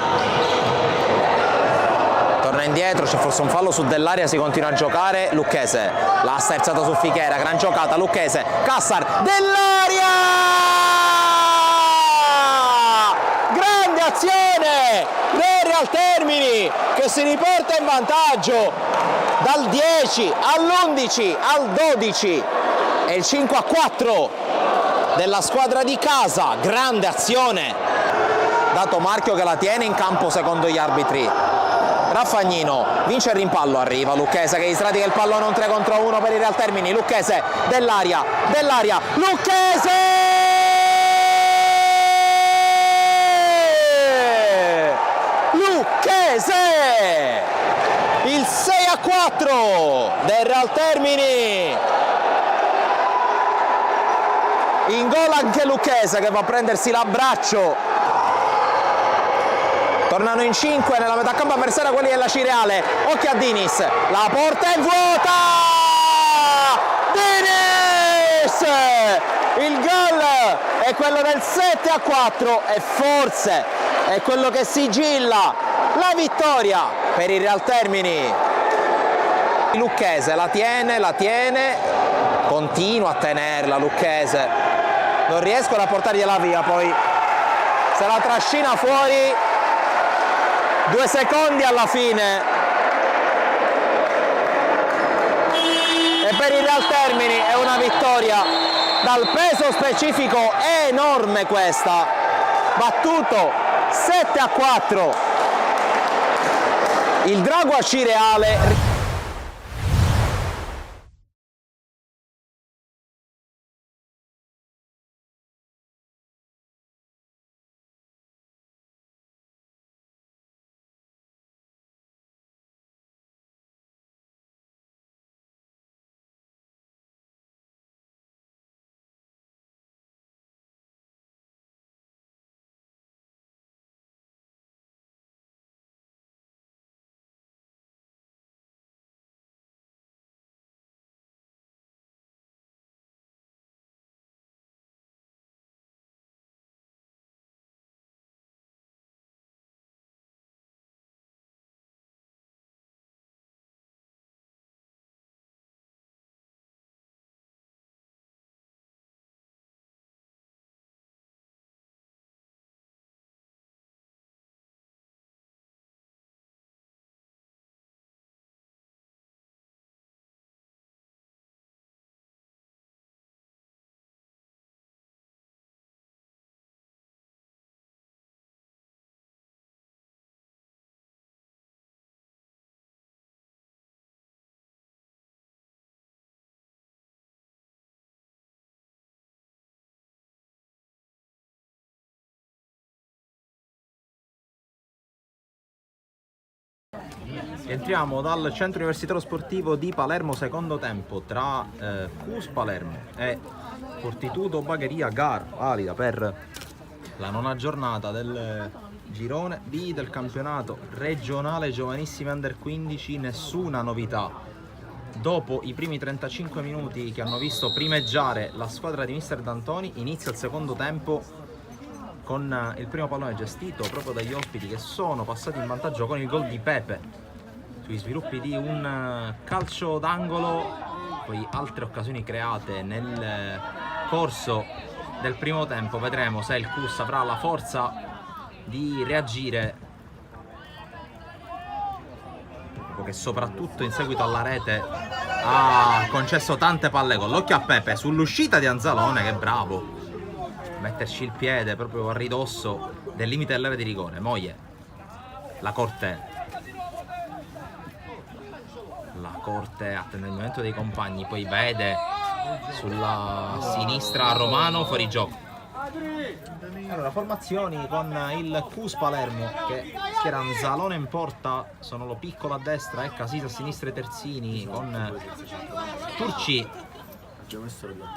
Torna indietro, c'è forse un fallo su dell'aria, si continua a giocare, Lucchese l'ha sterzata su Fichera, gran giocata, Lucchese, Cassar, dell'aria! Grande azione del Real Termini che si riporta in vantaggio dal 10 all'11 al 12 e il 5-4 della squadra di casa, grande azione da Tomarchio che la tiene in campo secondo gli arbitri. Raffagnino vince il rimpallo, arriva Lucchese che sradica il pallone, un 3 contro 1 per il Real Termini, Lucchese dell'aria, Lucchese! Il 6-4 del Real Termini, in gol anche Lucchese che va a prendersi l'abbraccio, tornano in 5 nella metà campo avversaria quelli della Cireale, occhio a Dinis, la porta è vuota, Dinis, il gol è quello del 7-4 e forse è quello che sigilla la vittoria per il Real Termini. Lucchese la tiene, continua a tenerla Lucchese, non riescono a portargliela via, poi se la trascina fuori, 2 secondi alla fine e per il Real Termini è una vittoria dal peso specifico enorme questa, battuto 7-4 il Drago Acireale. Entriamo dal centro universitario sportivo di Palermo, secondo tempo tra CUS Palermo e Fortitudo Bagheria, gara valida per la nona giornata del girone B del campionato regionale giovanissimi under 15. Nessuna novità dopo i primi 35 minuti che hanno visto primeggiare la squadra di mister D'Antoni. Inizia il secondo tempo con il primo pallone gestito proprio dagli ospiti, che sono passati in vantaggio con il gol di Pepe sui sviluppi di un calcio d'angolo. Poi altre occasioni create nel corso del primo tempo. Vedremo se il CUS avrà la forza di reagire, che soprattutto in seguito alla rete ha concesso tante palle gol. L'occhio a Pepe sull'uscita di Anzalone, che è bravo metterci il piede proprio a ridosso del limite dell'area di rigore. Moie, la Corte attende il movimento dei compagni, poi vede sulla sinistra Romano, fuori gioco. Allora, formazioni con il CUS Palermo che schiera Anzalone in porta, sono lo piccolo a destra e Casisa a sinistra e terzini, con Turci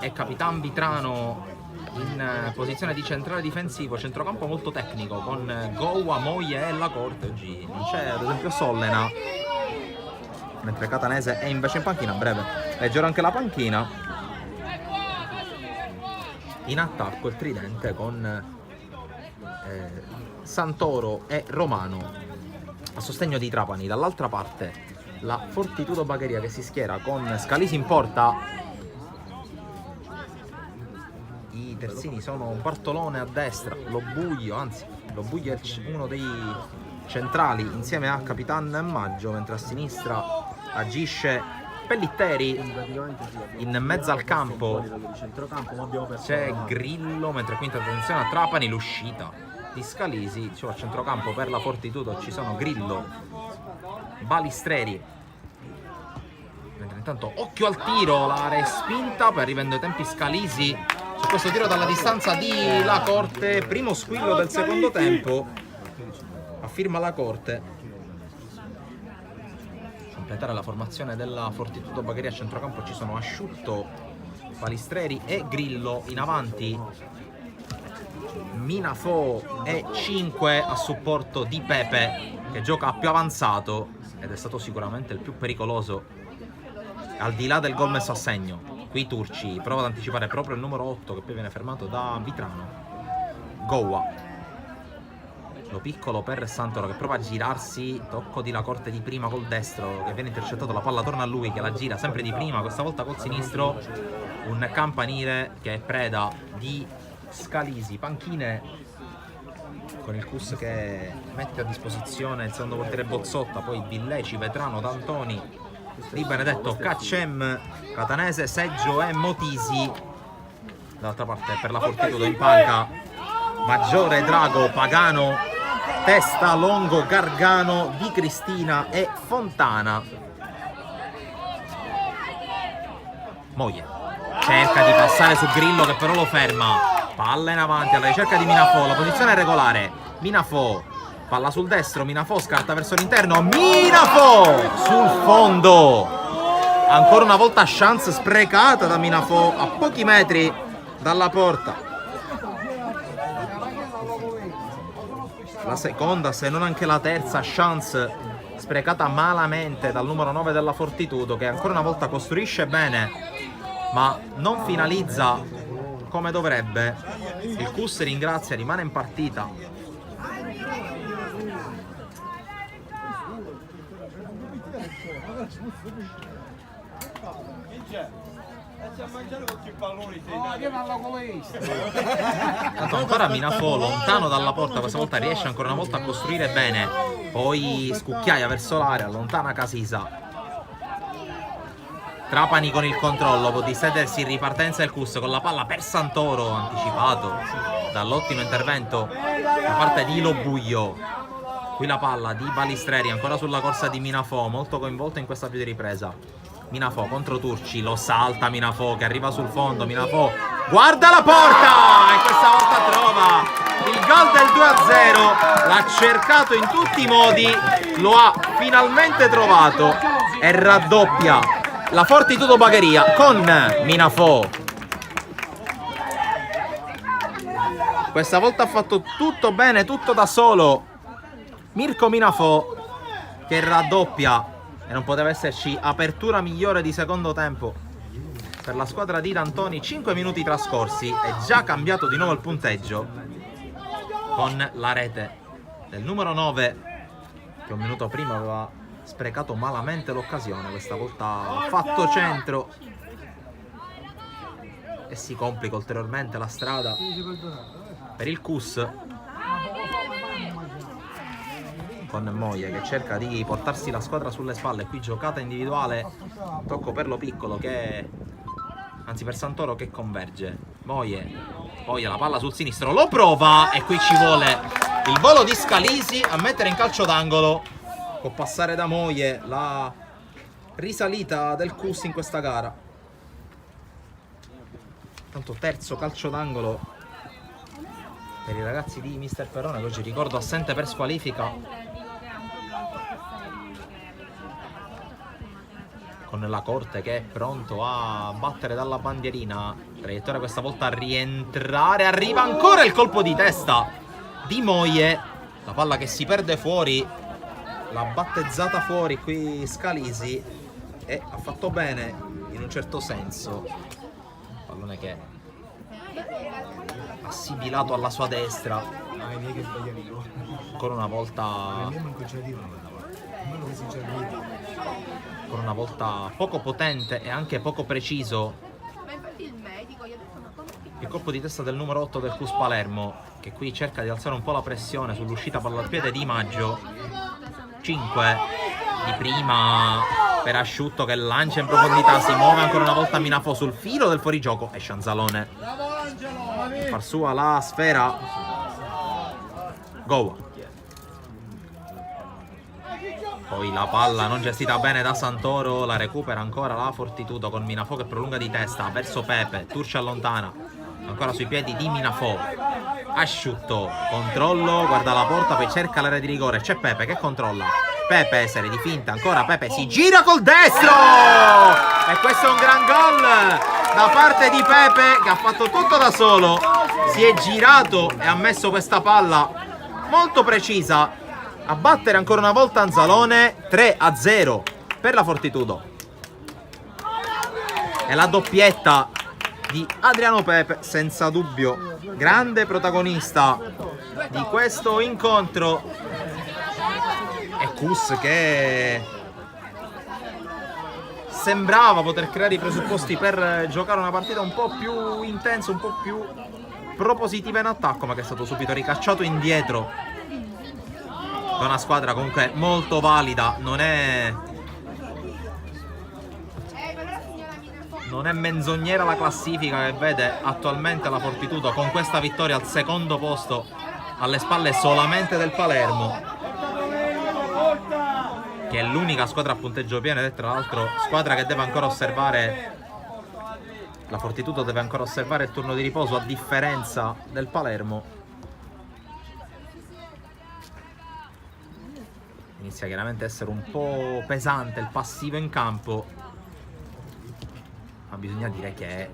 e Capitan Vitrano in posizione di centrale difensivo. Centrocampo molto tecnico con Goua, Moie e la Corte. Oggi non c'è ad esempio Sollena, mentre Catanese è invece in panchina. A breve leggerò anche la panchina. In attacco il tridente con Santoro e Romano a sostegno di Trapani. Dall'altra parte la Fortitudo Bagheria che si schiera con Scalisi in porta. I terzini sono Bartolone a destra, Lobuglio è uno dei centrali insieme a Capitan Maggio, mentre a sinistra agisce Pellitteri. In mezzo al campo c'è Grillo, mentre qui attenzione a Trapani, l'uscita di Scalisi. Dicevo, a centrocampo per la Fortitudo ci sono Grillo, Balistreri, mentre intanto occhio al tiro, la respinta, poi arrivando ai tempi Scalisi su questo tiro dalla distanza di La Corte. Primo squillo del secondo tempo, afferma La Corte. Completare la formazione della Fortitudo Bagheria a centrocampo ci sono Asciutto, Balistreri e Grillo. In avanti Minafò e 5 a supporto di Pepe, che gioca più avanzato ed è stato sicuramente il più pericoloso al di là del gol messo a segno. Qui Turci prova ad anticipare proprio il numero 8, che poi viene fermato da Vitrano. Goua, lo piccolo per Santoro che prova a girarsi, tocco di La Corte di prima col destro che viene intercettato, la palla torna a lui che la gira sempre di prima, questa volta col sinistro. Un campanile che è preda di Scalisi. Panchine con il CUS che mette a disposizione il secondo portiere Bozzotta, poi Villeci, Vetrano, D'Antoni, Di Benedetto, Caccem, Catanese, Seggio e Motisi. Dall'altra parte per la Fortitudo in panca Maggiore, Drago, Pagano, Testa, Longo, Gargano, Di Cristina e Fontana. Moie cerca di passare su Grillo che però lo ferma. Palla in avanti alla ricerca di Minafò, la posizione è regolare. Minafò, palla sul destro, Minafò scarta verso l'interno, Minafò sul fondo. Ancora una volta chance sprecata da Minafò a pochi metri dalla porta. La seconda, se non anche la terza, chance sprecata malamente dal numero 9 della Fortitudo, che ancora una volta costruisce bene ma non finalizza come dovrebbe. Il CUS ringrazia, rimane in partita. Tanto ancora Minafò lontano dalla porta, questa volta riesce ancora una volta a costruire bene, poi scucchiaia verso l'area, allontana Casisa. Trapani con il controllo, può dissedersi in ripartenza il CUS con la palla per Santoro, anticipato dall'ottimo intervento da parte di Lobuglio. Qui la palla di Balistreri, ancora sulla corsa di Minafò, molto coinvolto in questa video ripresa. Minafò contro Turci, lo salta Minafò che arriva sul fondo, Minafò guarda la porta e questa volta trova il gol del 2-0, l'ha cercato in tutti i modi, lo ha finalmente trovato e raddoppia la Fortitudo Bagheria con Minafò. Questa volta ha fatto tutto bene, tutto da solo Mirko Minafò, che raddoppia, e non poteva esserci apertura migliore di secondo tempo per la squadra di D'Antoni. 5 minuti trascorsi, è già cambiato di nuovo il punteggio con la rete del numero 9, che un minuto prima aveva sprecato malamente l'occasione. Questa volta ha fatto centro e si complica ulteriormente la strada per il Cus, con Moie che cerca di portarsi la squadra sulle spalle. Qui giocata individuale, tocco per lo piccolo che, anzi per Santoro, che converge. Moie, poi la palla sul sinistro, lo prova e qui ci vuole il volo di Scalisi a mettere in calcio d'angolo. Può passare da Moie la risalita del Cus in questa gara. Tanto terzo calcio d'angolo per i ragazzi di Mister Perrone, che oggi ricordo assente per squalifica, con la Corte che è pronto a battere dalla bandierina. Traiettoria questa volta a rientrare, arriva ancora il colpo di testa di Moie, la palla che si perde fuori, l'ha battezzata fuori qui Scalisi e ha fatto bene in un certo senso. Pallone che ha sibilato alla sua destra, ancora una volta poco potente e anche poco preciso il colpo di testa del numero 8 del Cus Palermo, che qui cerca di alzare un po' la pressione sull'uscita palla al piede di Maggio. 5 di prima per Asciutto che lancia in profondità, si muove ancora una volta Minafò sul filo del fuorigioco e Scianzalone far sua la sfera. Go. Poi la palla non gestita bene da Santoro, la recupera ancora la Fortitudo con Minafò che prolunga di testa verso Pepe, Turci allontana, ancora sui piedi di Minafò. Asciutto, controllo, guarda la porta, poi cerca l'area di rigore, c'è Pepe che controlla, Pepe serie di finta, ancora Pepe si gira col destro e questo è un gran gol da parte di Pepe che ha fatto tutto da solo, si è girato e ha messo questa palla molto precisa a battere ancora una volta Anzalone. 3-0 per la Fortitudo e la doppietta di Adriano Pepe, senza dubbio grande protagonista di questo incontro, e Cus che sembrava poter creare i presupposti per giocare una partita un po' più intensa, un po' più propositiva in attacco, ma che è stato subito ricacciato indietro da una squadra comunque molto valida. Non è menzognera la classifica che vede attualmente la Fortitudo con questa vittoria al secondo posto, alle spalle solamente del Palermo, che è l'unica squadra a punteggio pieno, ed è tra l'altro squadra che deve ancora osservare, la Fortitudo deve ancora osservare il turno di riposo a differenza del Palermo. Inizia chiaramente a essere un po' pesante il passivo in campo, ma bisogna dire che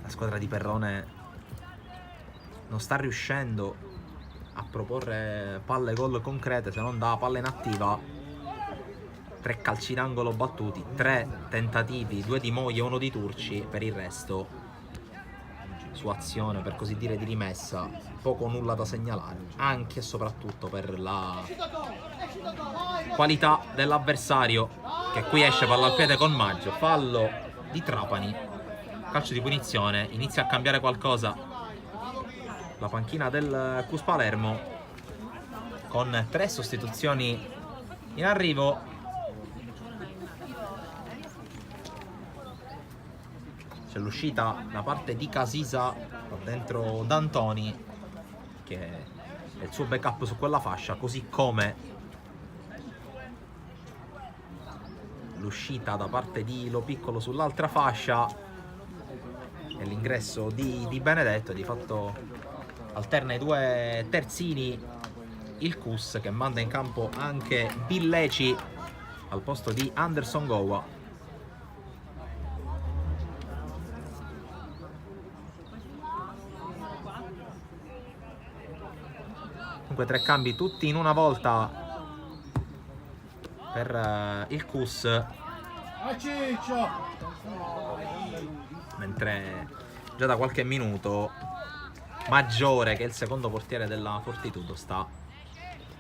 la squadra di Perrone non sta riuscendo a proporre palle gol concrete, se non da palla inattiva. 3 calci d'angolo battuti, 3 tentativi, 2 di Moie e 1 di Turci. Per il resto, su azione per così dire di rimessa, poco o nulla da segnalare, anche e soprattutto per la qualità dell'avversario, che qui esce palla al piede con Maggio, fallo di Trapani, calcio di punizione. Inizia a cambiare qualcosa la panchina del Cus Palermo, con 3 sostituzioni in arrivo. C'è l'uscita da parte di Casisa, dentro D'Antoni che è il suo backup su quella fascia, così come l'uscita da parte di Lo Piccolo sull'altra fascia e l'ingresso di Benedetto. Di fatto alterna i due terzini il Cus, che manda in campo anche Billeci al posto di Anderson Gowa. Comunque 3 cambi tutti in una volta per il Cus, mentre già da qualche minuto Maggiore, che è il secondo portiere della Fortitudo, sta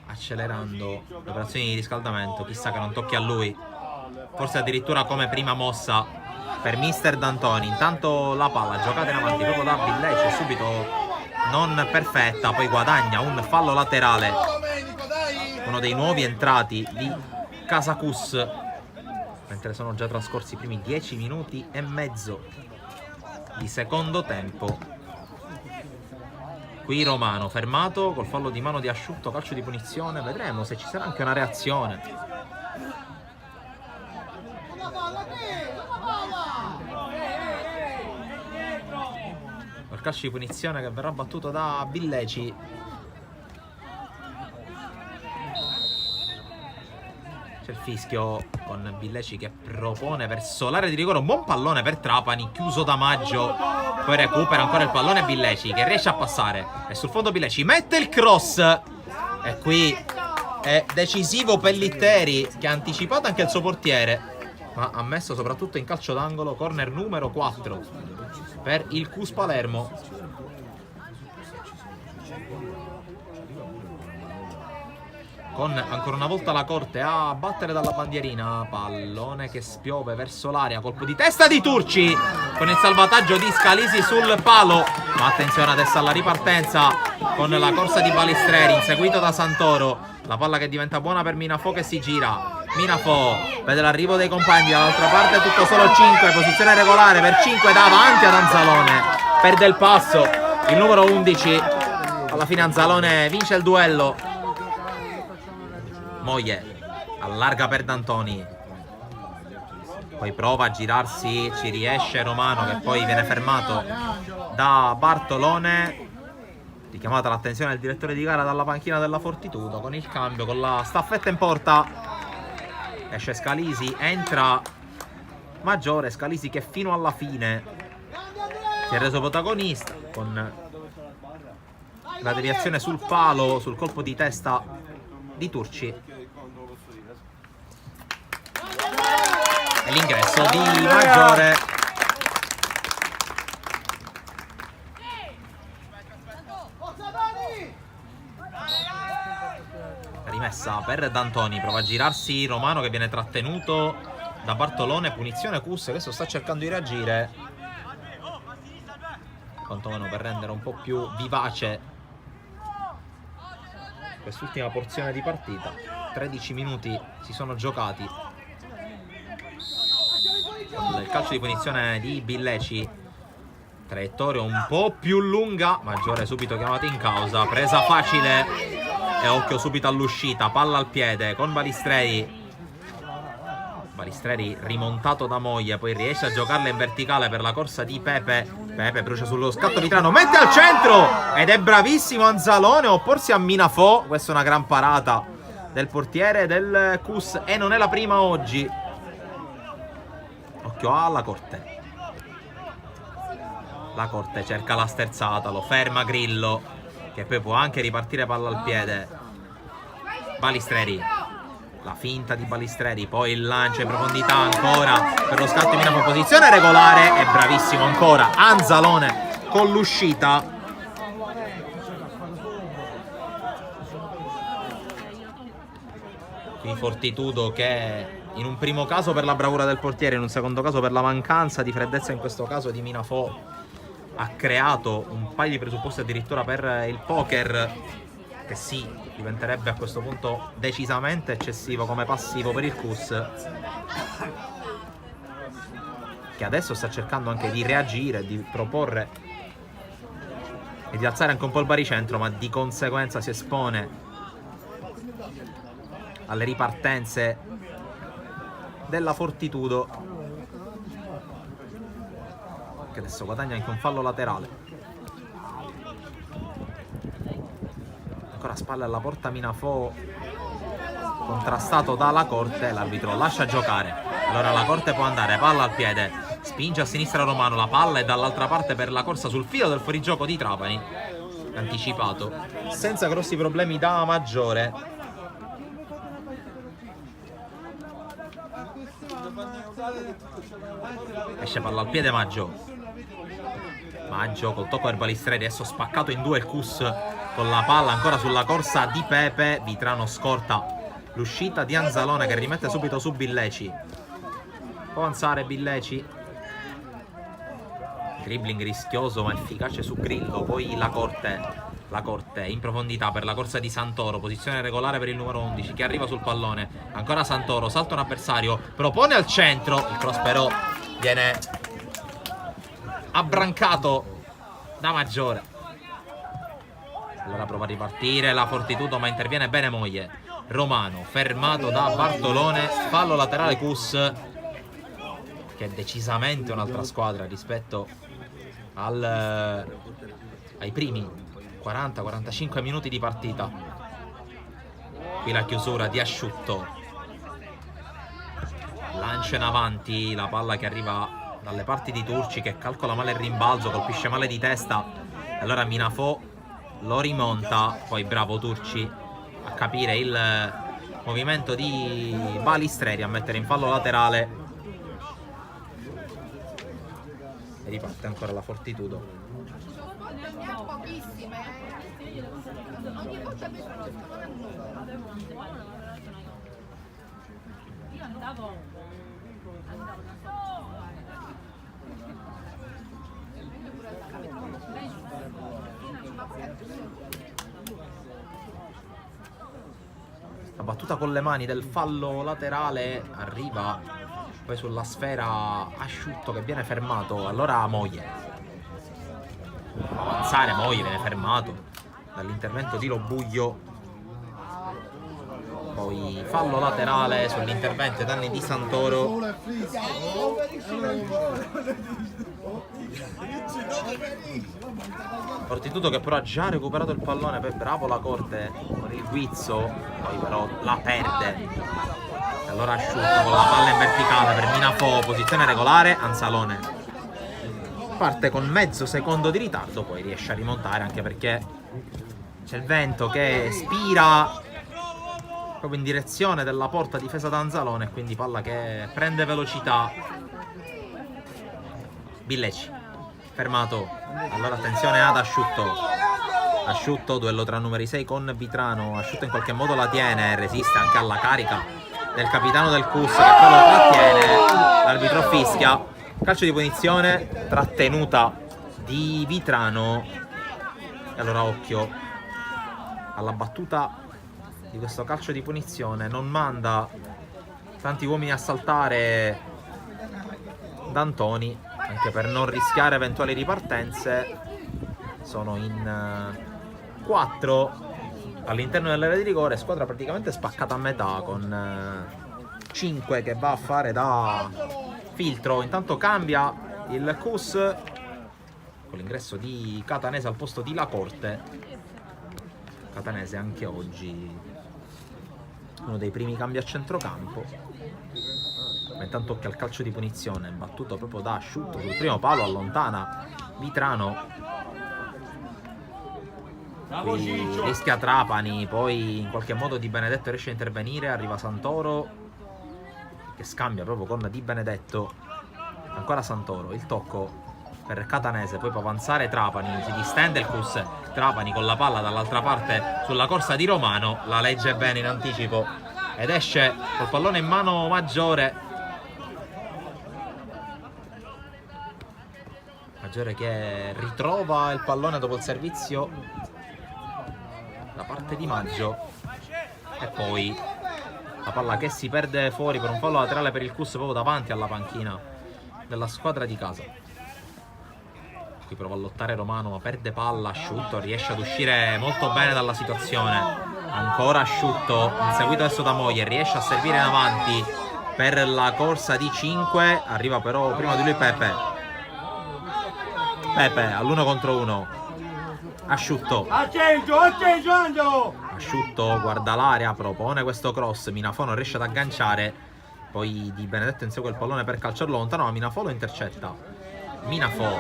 accelerando le operazioni di riscaldamento. Chissà che non tocchi a lui, forse addirittura come prima mossa per mister D'Antoni. Intanto la palla giocata in avanti proprio da Billeci, subito non perfetta, poi guadagna un fallo laterale, uno dei nuovi entrati di Casacus, mentre sono già trascorsi i primi 10 minuti e mezzo di secondo tempo. Qui Romano fermato col fallo di mano di Asciutto, calcio di punizione, vedremo se ci sarà anche una reazione. Il calcio di punizione che verrà battuto da Billeci. C'è il fischio con Billeci che propone verso l'area di rigore un buon pallone per Trapani, chiuso da Maggio, poi recupera ancora il pallone Billeci che riesce a passare e sul fondo Billeci mette il cross e qui è decisivo Pellitteri, che ha anticipato anche il suo portiere, ma ha messo soprattutto in calcio d'angolo. Corner numero 4 per il Cus Palermo. Con ancora una volta la Corte a battere dalla bandierina. Pallone che spiove verso l'area, colpo di testa di Turci con il salvataggio di Scalisi sul palo, ma attenzione adesso alla ripartenza con la corsa di Balistreri inseguito da Santoro. La palla che diventa buona per Minafò, che si gira. Minafò vede l'arrivo dei compagni, dall'altra parte tutto solo 5, posizione regolare per 5 davanti ad Anzalone, perde il passo il numero 11. Alla fine Anzalone vince il duello. Moglie allarga per D'Antoni, poi prova a girarsi, ci riesce Romano, che poi viene fermato da Bartolone. Richiamata l'attenzione del direttore di gara dalla panchina della Fortitudo. Con il cambio, con la staffetta in porta, esce Scalisi, entra Maggiore. Scalisi che fino alla fine si è reso protagonista con la deviazione sul palo, sul colpo di testa di Turci, e l'ingresso di Maggiore. Rimessa per D'Antoni, prova a girarsi Romano che viene trattenuto da Bartolone. Punizione Cus, che adesso sta cercando di reagire, quantomeno per rendere un po' più vivace quest'ultima porzione di partita. 13 minuti si sono giocati. Il calcio di punizione di Billeci, traiettoria un po' più lunga. Maggiore subito chiamato in causa, presa facile e occhio subito all'uscita. Palla al piede con Balistreri. Balistreri rimontato da Moglie, poi riesce a giocarla in verticale per la corsa di Pepe. Pepe brucia sullo scatto Vitrano, mette al centro ed è bravissimo Anzalone a opporsi a Minafò. Questa è una gran parata del portiere del Cus e non è la prima oggi. Occhio alla Corte. La Corte cerca la sterzata, lo ferma Grillo, che poi può anche ripartire palla al piede. Balistreri, la finta di Balistreri, poi il lancio in profondità ancora per lo scatto in Minafò, posizione regolare, è bravissimo ancora Anzalone con l'uscita. Qui Fortitudo che in un primo caso per la bravura del portiere, in un secondo caso per la mancanza di freddezza, in questo caso di Minafò, ha creato un paio di presupposti addirittura per il poker, che sì, diventerebbe a questo punto decisamente eccessivo come passivo per il Cus, che adesso sta cercando anche di reagire, di proporre e di alzare anche un po' il baricentro, ma di conseguenza si espone alle ripartenze della Fortitudo, che adesso guadagna anche un fallo laterale. Ancora spalle alla porta Minafò, contrastato dalla Corte, l'arbitro lascia giocare. Allora la Corte può andare, palla al piede, spinge a sinistra Romano, la palla è dall'altra parte per la corsa sul filo del fuorigioco di Trapani, anticipato senza grossi problemi da Maggiore. Esce palla al piede Maggio col tocco del Balistreri, adesso spaccato in due il Cus con la palla ancora sulla corsa di Pepe. Vitrano scorta l'uscita di Anzalone che rimette subito su Billeci. Può avanzare Billeci, dribbling rischioso ma efficace su Grillo. Poi la Corte in profondità per la corsa di Santoro, posizione regolare per il numero 11 che arriva sul pallone. Ancora Santoro, salta un avversario, propone al centro, il cross però viene abbrancato da Maggiore. Allora prova a ripartire la Fortitudo ma interviene bene Moglie. Romano fermato da Bartolone, fallo laterale Cus, che è decisamente un'altra squadra rispetto ai primi 40-45 minuti di partita. Qui la chiusura di Asciutto, lancia in avanti, la palla che arriva dalle parti di Turci che calcola male il rimbalzo, colpisce male di testa. Allora Minafò lo rimonta, poi bravo Turci a capire il movimento di Balistreri, a mettere in fallo laterale e riparte ancora la Fortitudo. Ne ha pochissime. Ogni volta che non è nulla. Io andavo. La battuta con le mani del fallo laterale arriva poi sulla sfera Asciutto che viene fermato. Allora Moglie avanzare, Moglie viene fermato dall'intervento di Lobuglio. Poi fallo laterale sull'intervento ai danni di Santoro. Fortitudo che però ha già recuperato il pallone, poi bravo la Corte con il guizzo, poi però la perde. E allora Asciutto con la palla in verticale per Minafò, posizione regolare, Anzalone parte con mezzo secondo di ritardo, poi riesce a rimontare anche perché c'è il vento che spira proprio in direzione della porta difesa da Anzalone, quindi palla che prende velocità. Billeci fermato, allora attenzione ad Asciutto, duello tra numeri 6 con Vitrano. Asciutto in qualche modo la tiene, resiste anche alla carica del capitano del Cus che poi lo trattiene, l'arbitro fischia. Calcio di punizione, trattenuta di Vitrano. E allora occhio alla battuta di questo calcio di punizione, non manda tanti uomini a saltare D'Antoni, anche per non rischiare eventuali ripartenze. Sono in 4 all'interno dell'area di rigore, squadra praticamente spaccata a metà, con 5 che va a fare da filtro. Intanto cambia il Cus con l'ingresso di Catanese al posto di La Corte. Catanese anche oggi uno dei primi cambi a centrocampo. Ma intanto occhio al calcio di punizione battuto proprio da Asciutto sul primo palo, allontana Vitrano. Qui rischia Trapani, poi in qualche modo Di Benedetto riesce a intervenire, arriva Santoro che scambia proprio con Di Benedetto. Ancora Santoro, il tocco per Catanese, poi può avanzare Trapani, si distende il Cus. Trapani con la palla dall'altra parte sulla corsa di Romano, la legge bene in anticipo ed esce col pallone in mano Maggiore. Maggiore che ritrova il pallone dopo il servizio da parte di Maggio e poi la palla che si perde fuori per un fallo laterale per il Cus proprio davanti alla panchina della squadra di casa. Qui prova a lottare Romano ma perde palla. Asciutto riesce ad uscire molto bene dalla situazione. Ancora Asciutto, inseguito adesso da Moglie, riesce a servire in avanti per la corsa di 5. Arriva però prima di lui Pepe. Pepe all'1 contro 1. Asciutto. Attento, Angelo! Asciutto guarda l'area, propone questo cross. Minafò non riesce ad agganciare. Poi Di Benedetto insegue il pallone per calciarlo lontano, ma Minafò lo intercetta. Minafò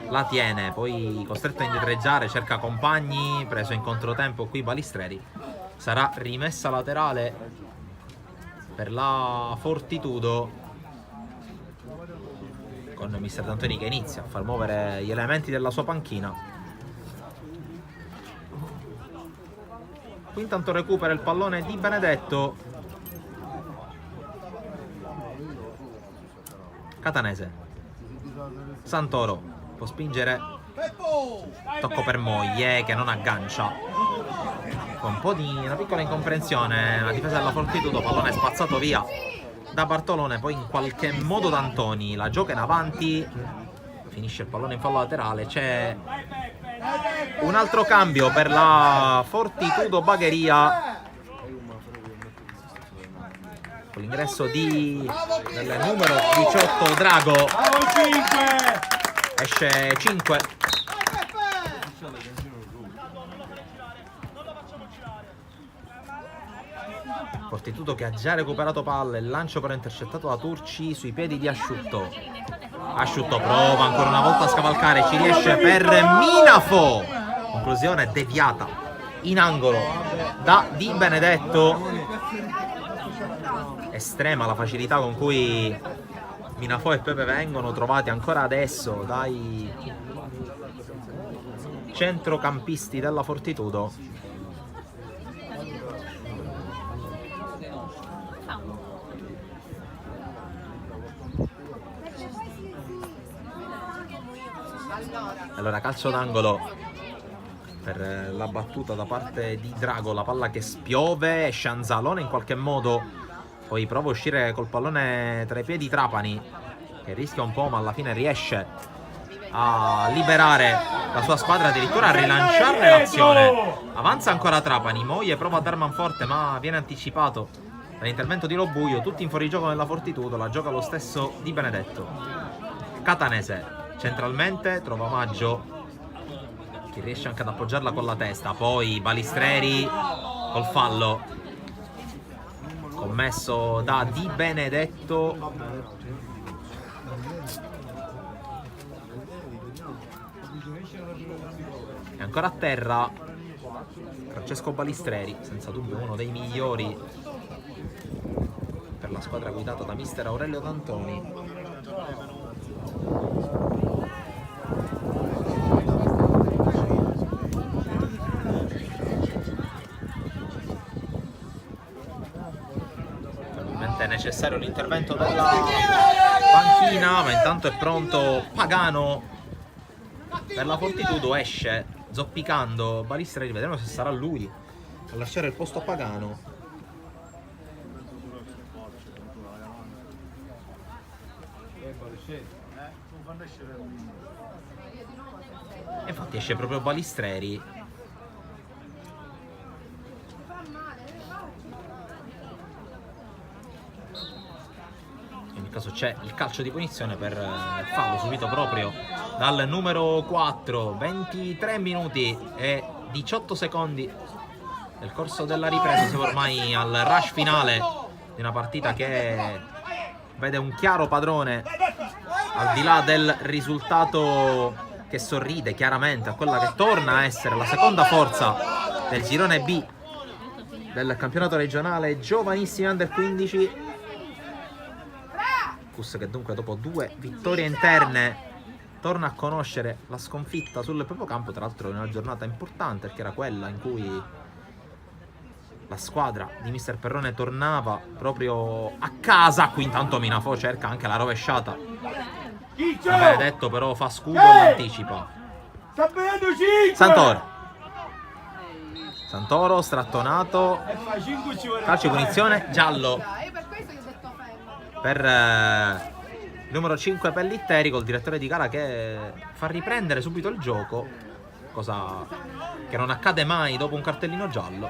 la tiene, poi costretto a indietreggiare, cerca compagni, preso in controtempo qui Balistreri. Sarà rimessa laterale per la Fortitudo, con mister D'Antoni che inizia a far muovere gli elementi della sua panchina. Qui intanto recupera il pallone Di Benedetto. Catanese. Santoro può spingere. Tocco per Moglie che non aggancia. Con un po' di una piccola incomprensione la difesa della Fortitudo, pallone spazzato via da Bartolone, poi in qualche modo D'Antoni la gioca in avanti, finisce il pallone in fallo laterale. C'è un altro cambio per la Fortitudo Bagheria con l'ingresso del numero 18 Drago. Esce 5. Fortitudo che ha già recuperato palle, il lancio però intercettato da Turci sui piedi di Asciutto. Asciutto prova ancora una volta a scavalcare, ci riesce per Minafò. Conclusione deviata in angolo da Di Benedetto. Estrema la facilità con cui Minafò e Pepe vengono trovati ancora adesso dai centrocampisti della Fortitudo. Allora calcio d'angolo per la battuta da parte di Drago, la palla che spiove, Scianzalone in qualche modo poi prova a uscire col pallone tra i piedi Trapani, che rischia un po' ma alla fine riesce a liberare la sua squadra, addirittura a rilanciarne l'azione. Avanza ancora Trapani, Moglie prova a dar manforte ma viene anticipato dall'intervento di Lobuio. Tutti in fuorigioco nella Fortitudo, la gioca lo stesso Di Benedetto. Catanese centralmente trova Maggio, che riesce anche ad appoggiarla con la testa. Poi Balistreri col fallo commesso da Di Benedetto. E ancora a terra Francesco Balistreri, senza dubbio uno dei migliori per la squadra guidata da mister Aurelio D'Antoni. È necessario l'intervento della panchina, ma intanto è pronto Pagano per la Fortitudo. Esce zoppicando Balistreri, vedremo se sarà lui a lasciare il posto a Pagano. E infatti esce proprio Balistreri. In caso c'è il calcio di punizione per il fallo subito proprio dal numero 4. 23 minuti e 18 secondi nel corso della ripresa. Siamo ormai al rush finale di una partita che vede un chiaro padrone, al di là del risultato che sorride chiaramente a quella che torna a essere la seconda forza del girone B del campionato regionale giovanissimi under 15. Che dunque dopo 2 vittorie interne torna a conoscere la sconfitta sul proprio campo, tra l'altro in una giornata importante perché era quella in cui la squadra di mister Perrone tornava proprio a casa. Qui intanto Minafò cerca anche la rovesciata, Benedetto però fa scudo e l'anticipa. Santoro strattonato, calcio di punizione, giallo per numero 5 Pellitteri, col direttore di gara che fa riprendere subito il gioco, cosa che non accade mai dopo un cartellino giallo.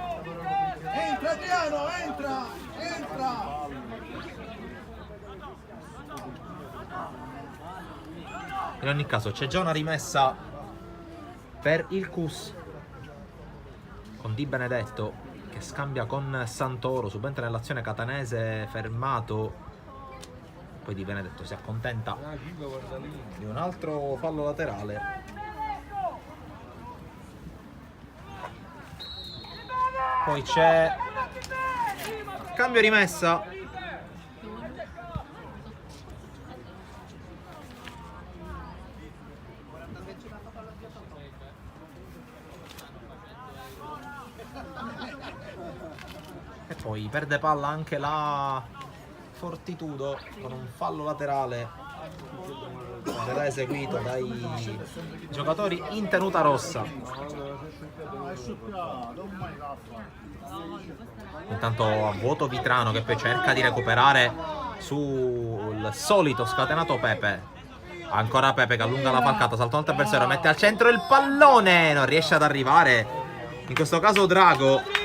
Entra Adriano, entra! In ogni caso c'è già una rimessa per il Cus con Di Benedetto che scambia con Santoro, subentra nell'azione catanese, fermato. Poi Di Benedetto si accontenta di un altro fallo laterale. Poi c'è cambio rimessa. E poi perde palla anche la Fortitudo con un fallo laterale verrà eseguito dai giocatori in tenuta rossa. Intanto a vuoto Vitrano che poi cerca di recuperare sul solito scatenato Pepe. Ancora Pepe che allunga la falcata, salta un altro avversario, mette al centro il pallone, non riesce ad arrivare. In questo caso Drago.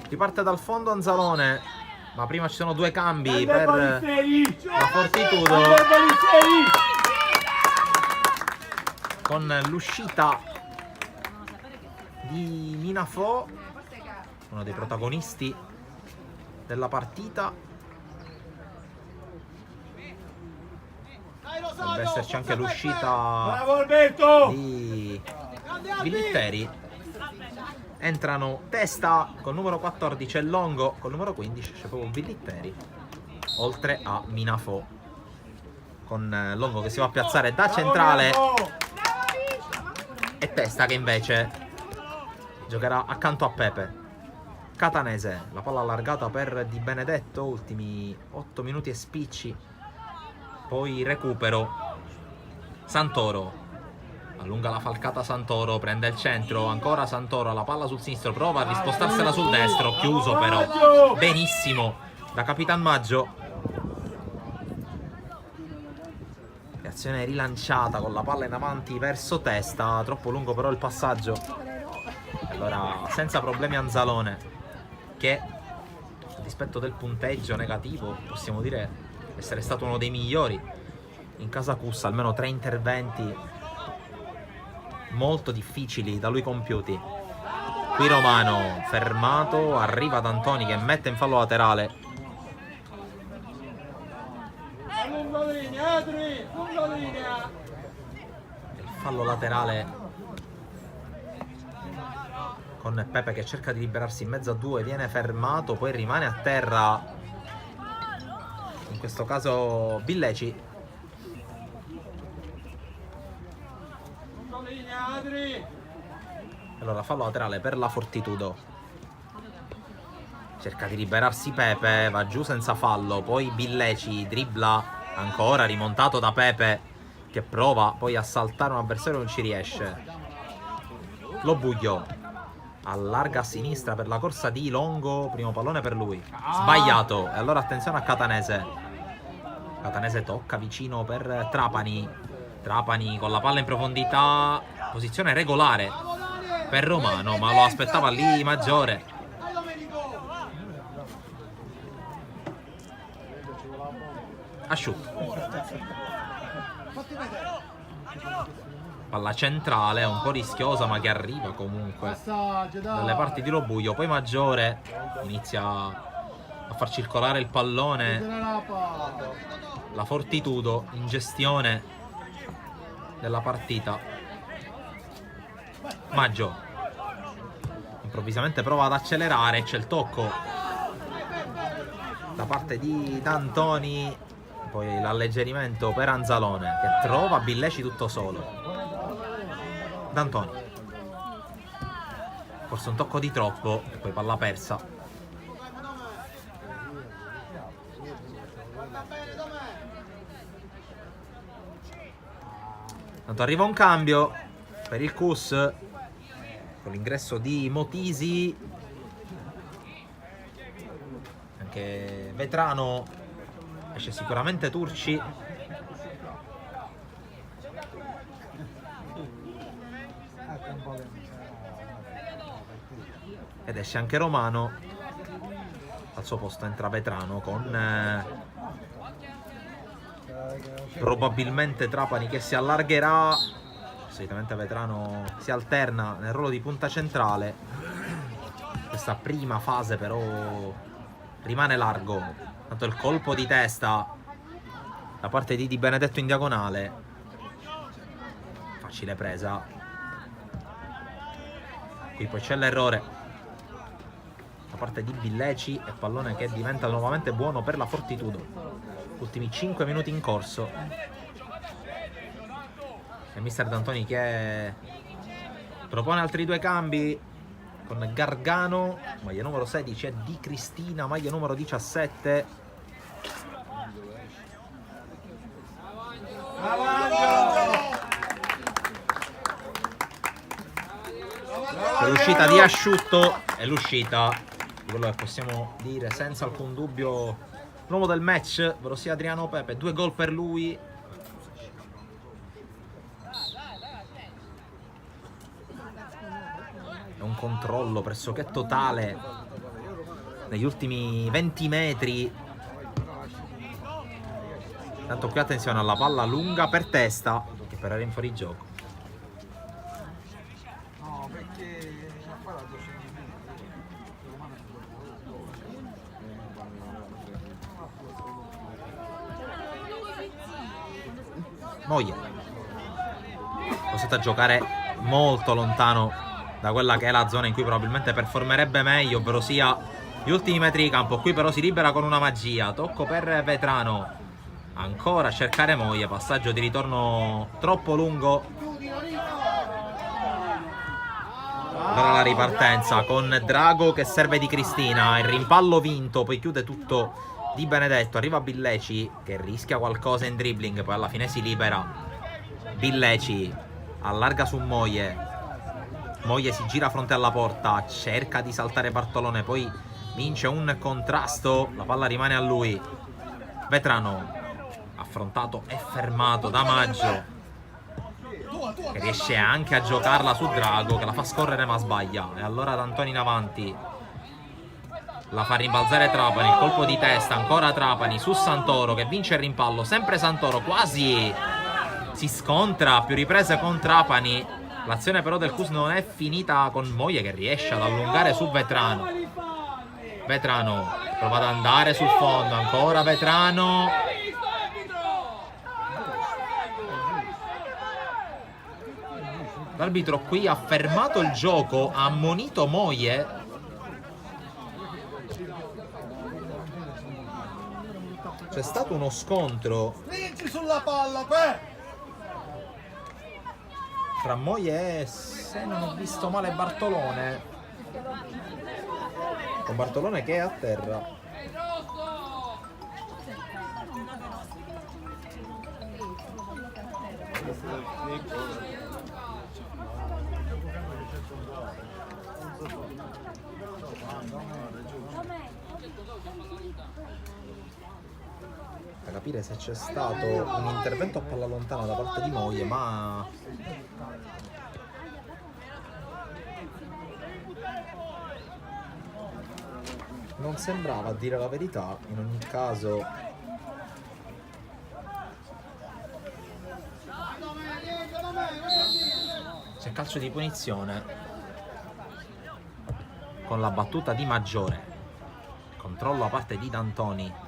Riparte dal fondo Anzalone, ma prima ci sono due cambi per la Fortitudo con l'uscita di Minafò, uno dei protagonisti della partita. Dovrebbe esserci anche l'uscita di Villitteri. Entrano Testa col numero 14 e Longo col numero 15, c'è proprio Villitteri, oltre a Minafò, con Longo che si va a piazzare da centrale e Testa che invece giocherà accanto a Pepe. Catanese, la palla allargata per Di Benedetto, ultimi 8 minuti e spicci, poi recupero. Santoro allunga la falcata, Santoro prende il centro, ancora Santoro, la palla sul sinistro, prova a rispostarsela sul destro, chiuso però benissimo da Capitan Maggio. Azione rilanciata con la palla in avanti verso Testa, troppo lungo però il passaggio. Allora senza problemi Anzalone, che a dispetto del punteggio negativo possiamo dire essere stato uno dei migliori in casa Cus, almeno 3 interventi molto difficili da lui compiuti. Qui Romano fermato, arriva D'Antoni che mette in fallo laterale. Il fallo laterale con Pepe che cerca di liberarsi in mezzo a due, viene fermato, poi rimane a terra, in questo caso Billeci. Allora fallo laterale per la Fortitudo, cerca di liberarsi Pepe, va giù senza fallo, poi Billeci dribbla ancora, rimontato da Pepe che prova poi a saltare un avversario, non ci riesce. Lo Buglio allarga a sinistra per la corsa di Longo, primo pallone per lui, sbagliato, e allora attenzione a Catanese. Catanese tocca vicino per Trapani, Trapani con la palla in profondità, posizione regolare per Romano, ma lo aspettava lì Maggiore. Asciutto, palla centrale, un po' rischiosa ma che arriva comunque dalle parti di Lobuio. Poi Maggiore inizia a far circolare il pallone, la Fortitudo in gestione della partita. Maggio improvvisamente prova ad accelerare, c'è il tocco da parte di D'Antoni, poi l'alleggerimento per Anzalone che trova Billeci tutto solo. D'Antoni, forse un tocco di troppo e poi palla persa. Tanto arriva un cambio per il Cus con l'ingresso di Motisi, anche Vetrano, esce sicuramente Turci. ed esce anche Romano. Al suo posto entra Vetrano con probabilmente Trapani che si allargherà. Solitamente Vetrano si alterna nel ruolo di punta centrale. Questa prima fase però rimane largo. Tanto il colpo di testa da parte di Di Benedetto in diagonale, facile presa. Qui poi c'è l'errore da parte di Billeci e pallone che diventa nuovamente buono per la Fortitudo. Ultimi 5 minuti in corso e mister D'Antoni che propone altri 2 cambi con Gargano, maglia numero 16, e Di Cristina, maglia numero 17. C'è l'uscita di Asciutto e l'uscita di quello che possiamo dire senza alcun dubbio l'uomo del match, ovvero sia Adriano Pepe. 2 gol per lui. È un controllo pressoché totale negli ultimi 20 metri. Tanto qui attenzione alla palla lunga per testa che per era in fuorigioco. Moglie costretto a giocare molto lontano da quella che è la zona in cui probabilmente performerebbe meglio, ovvero sia gli ultimi metri di campo. Qui però si libera con una magia. Tocco per Vetrano, ancora a cercare Moglie, passaggio di ritorno troppo lungo. Allora la ripartenza con Drago che serve Di Cristina, il rimpallo vinto, poi chiude tutto Di Benedetto, arriva Billeci che rischia qualcosa in dribbling, poi alla fine si libera. Billeci allarga su Moglie, Moglie si gira fronte alla porta, cerca di saltare Bartolone, poi vince un contrasto, la palla rimane a lui. Vetrano affrontato e fermato da Maggio che riesce anche a giocarla su Drago che la fa scorrere ma sbaglia, e allora D'Antoni in avanti la fa rimbalzare Trapani, il colpo di testa, ancora Trapani su Santoro che vince il rimpallo, sempre Santoro, quasi si scontra a più riprese con Trapani. L'azione però del Cus non è finita con Moglie che riesce ad allungare su Vetrano. Vetrano prova ad andare sul fondo, ancora Vetrano. L'arbitro qui ha fermato il gioco, ha ammonito Moglie. C'è stato uno scontro sulla palla, beh! tra Moglie e, se non ho visto male, Bartolone. Con Bartolone che è a terra. Da capire se c'è stato un intervento a palla lontana da parte di Moglie, ma non sembrava, a dire la verità. In ogni caso c'è calcio di punizione con la battuta di Maggiore, controllo a parte di D'Antoni,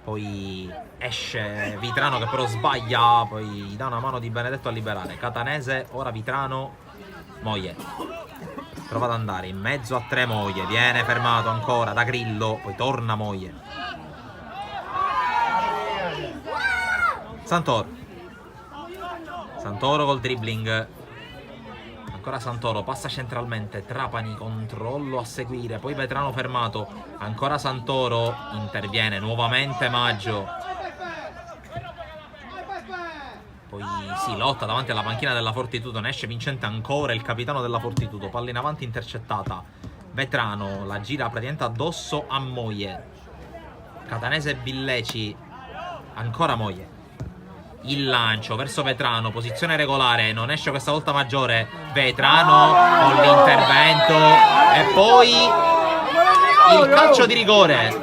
poi esce Vitrano che però sbaglia, poi gli dà una mano Di Benedetto a liberare. Catanese, ora Vitrano, Moglie prova ad andare in mezzo a 3, Moglie viene fermato ancora da Grillo, poi torna Moglie. Santoro col dribbling, ancora Santoro, passa centralmente, Trapani, controllo a seguire, poi Vetrano fermato, ancora Santoro, interviene nuovamente Maggio, poi si lotta davanti alla panchina della Fortitudo, ne esce vincente ancora il capitano della Fortitudo, palla in avanti intercettata. Vetrano la gira praticamente addosso a Moglie. Catanese e Billeci, ancora Moglie, il lancio verso Vetrano, posizione regolare, non esce questa volta Maggiore, Vetrano con l'intervento e poi il calcio di rigore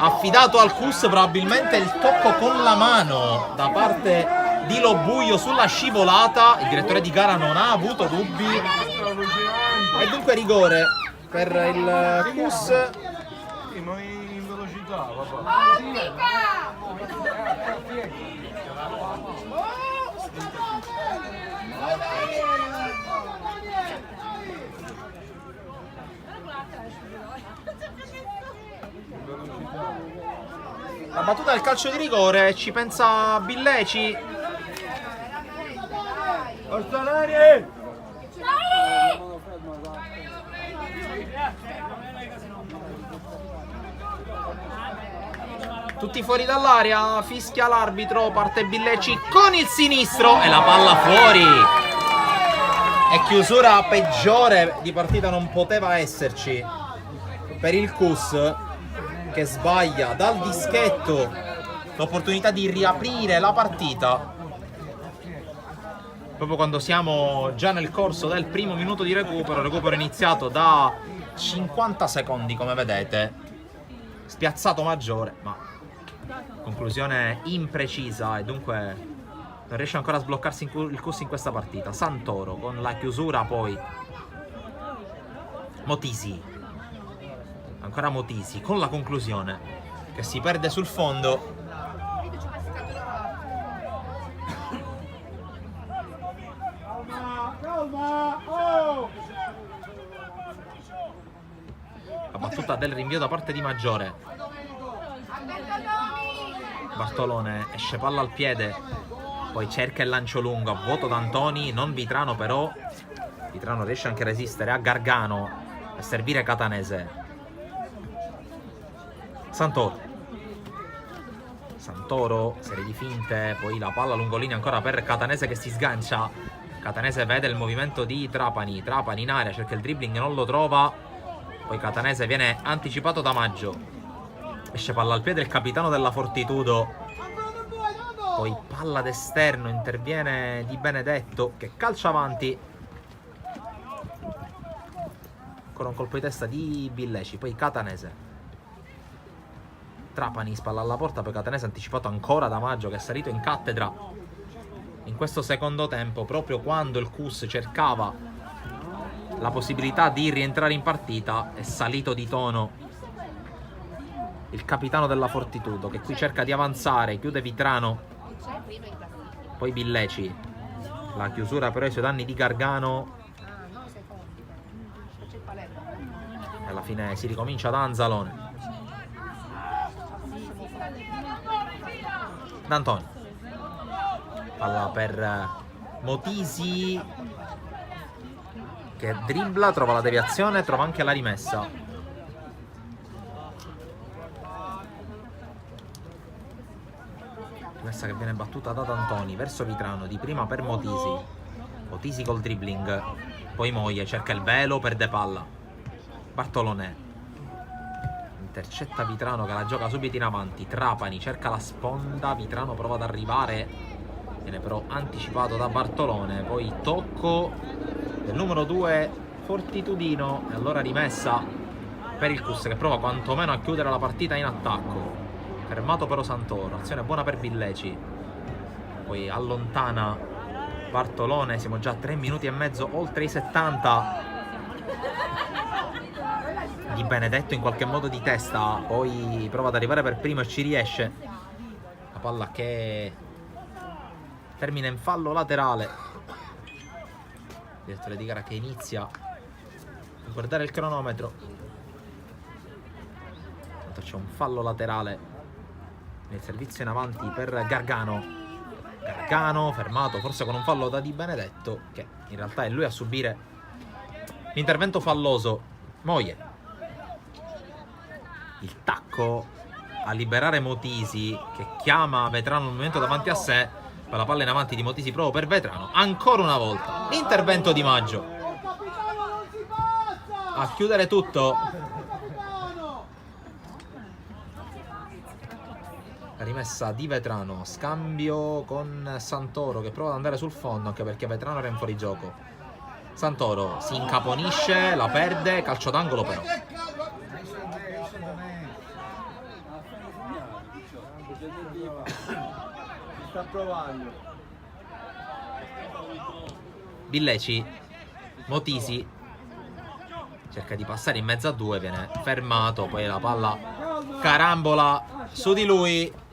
affidato al CUS, probabilmente il tocco con la mano da parte di Lobuio sulla scivolata. Il direttore di gara non ha avuto dubbi e dunque rigore per il CUS. Ma in velocità, papà. La battuta del calcio di rigore, ci pensa Billeci. Orsolari! Tutti fuori dall'area, fischia l'arbitro, parte Billeci con il sinistro e la palla fuori. E chiusura peggiore di partita non poteva esserci per il CUS, che sbaglia dal dischetto l'opportunità di riaprire la partita proprio quando siamo già nel corso del primo minuto di recupero iniziato da 50 secondi, come vedete. Spiazzato Maggiore, ma conclusione imprecisa e dunque non riesce ancora a sbloccarsi il CUS in questa partita. Santoro con la chiusura, poi Motisi, ancora Motisi con la conclusione che si perde sul fondo. La battuta del rinvio da parte di Maggiore. Bartolone esce palla al piede, poi cerca il lancio lungo a vuoto da Antoni, non Vitrano però. Vitrano riesce anche a resistere a Gargano e servire Catanese. Santoro, serie di finte, poi la palla lungolinea ancora per Catanese che si sgancia. Catanese vede il movimento di Trapani in area, cerca il dribbling, non lo trova, poi Catanese viene anticipato da Maggio, esce palla al piede il capitano della Fortitudo, poi palla d'esterno, interviene Di Benedetto che calcia avanti, ancora un colpo di testa di Billeci, poi Catanese. Trapani spalla alla porta, poi Catanese anticipato ancora da Maggio che è salito in cattedra in questo secondo tempo, proprio quando il CUS cercava la possibilità di rientrare in partita. È salito di tono il capitano della Fortitudo che qui cerca di avanzare, chiude Vitrano, poi Billeci, la chiusura però ai suoi danni di Gargano e alla fine si ricomincia da Anzalone. D'Antoni, palla per Motisi che dribbla, trova la deviazione, trova anche la rimessa. Rimessa che viene battuta da D'Antoni verso Vitrano, di prima per Motisi col dribbling, poi Moglie cerca il velo, perde palla. Bartolone intercetta Vitrano che la gioca subito in avanti. Trapani cerca la sponda, Vitrano prova ad arrivare, viene però anticipato da Bartolone, poi tocco del numero 2 Fortitudino e allora rimessa per il CUS che prova quantomeno a chiudere la partita in attacco. Fermato però Santoro, azione buona per Billeci, poi allontana Bartolone, siamo già a 3 minuti e mezzo oltre i 70. Di Benedetto in qualche modo di testa, poi prova ad arrivare per primo e ci riesce. La palla che termina in fallo laterale. Il direttore di gara che inizia a guardare il cronometro. Intanto c'è un fallo laterale nel servizio in avanti per Gargano. Gargano fermato forse con un fallo da Di Benedetto, che in realtà è lui a subire l'intervento falloso. Moglie, il tacco a liberare Motisi che chiama Vetrano al momento davanti a sé, per la palla in avanti di Motisi proprio per Vetrano, ancora una volta l'intervento di Maggio a chiudere tutto. La rimessa di Vetrano, scambio con Santoro che prova ad andare sul fondo anche perché Vetrano era in fuorigioco. Santoro si incaponisce, la perde, calcio d'angolo però. Sta provando. Villeci, Motisi cerca di passare in mezzo a due, viene fermato, poi la palla carambola su di lui.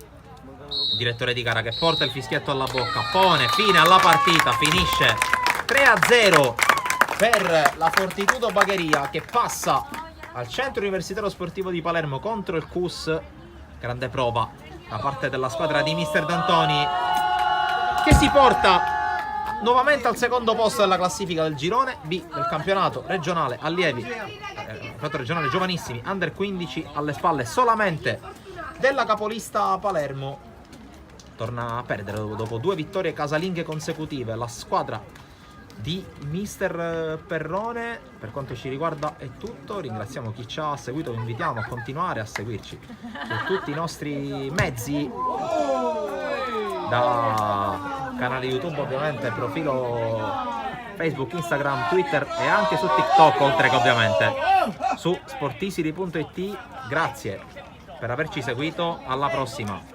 Il direttore di gara che porta il fischietto alla bocca, pone fine alla partita, finisce 3-0 per la Fortitudo Bagheria che passa al Centro Universitario Sportivo di Palermo contro il CUS. Grande prova da parte della squadra di Mister D'Antoni che si porta nuovamente al secondo posto della classifica del girone B del campionato regionale allievi, campionato regionale giovanissimi under 15, alle spalle solamente della capolista Palermo. Torna a perdere dopo 2 vittorie casalinghe consecutive la squadra di Mister Perrone. Per quanto ci riguarda è tutto, ringraziamo chi ci ha seguito, vi invitiamo a continuare a seguirci su tutti i nostri mezzi, da canale YouTube ovviamente, profilo Facebook, Instagram, Twitter e anche su TikTok, oltre che ovviamente su sportisiri.it. Grazie per averci seguito, alla prossima.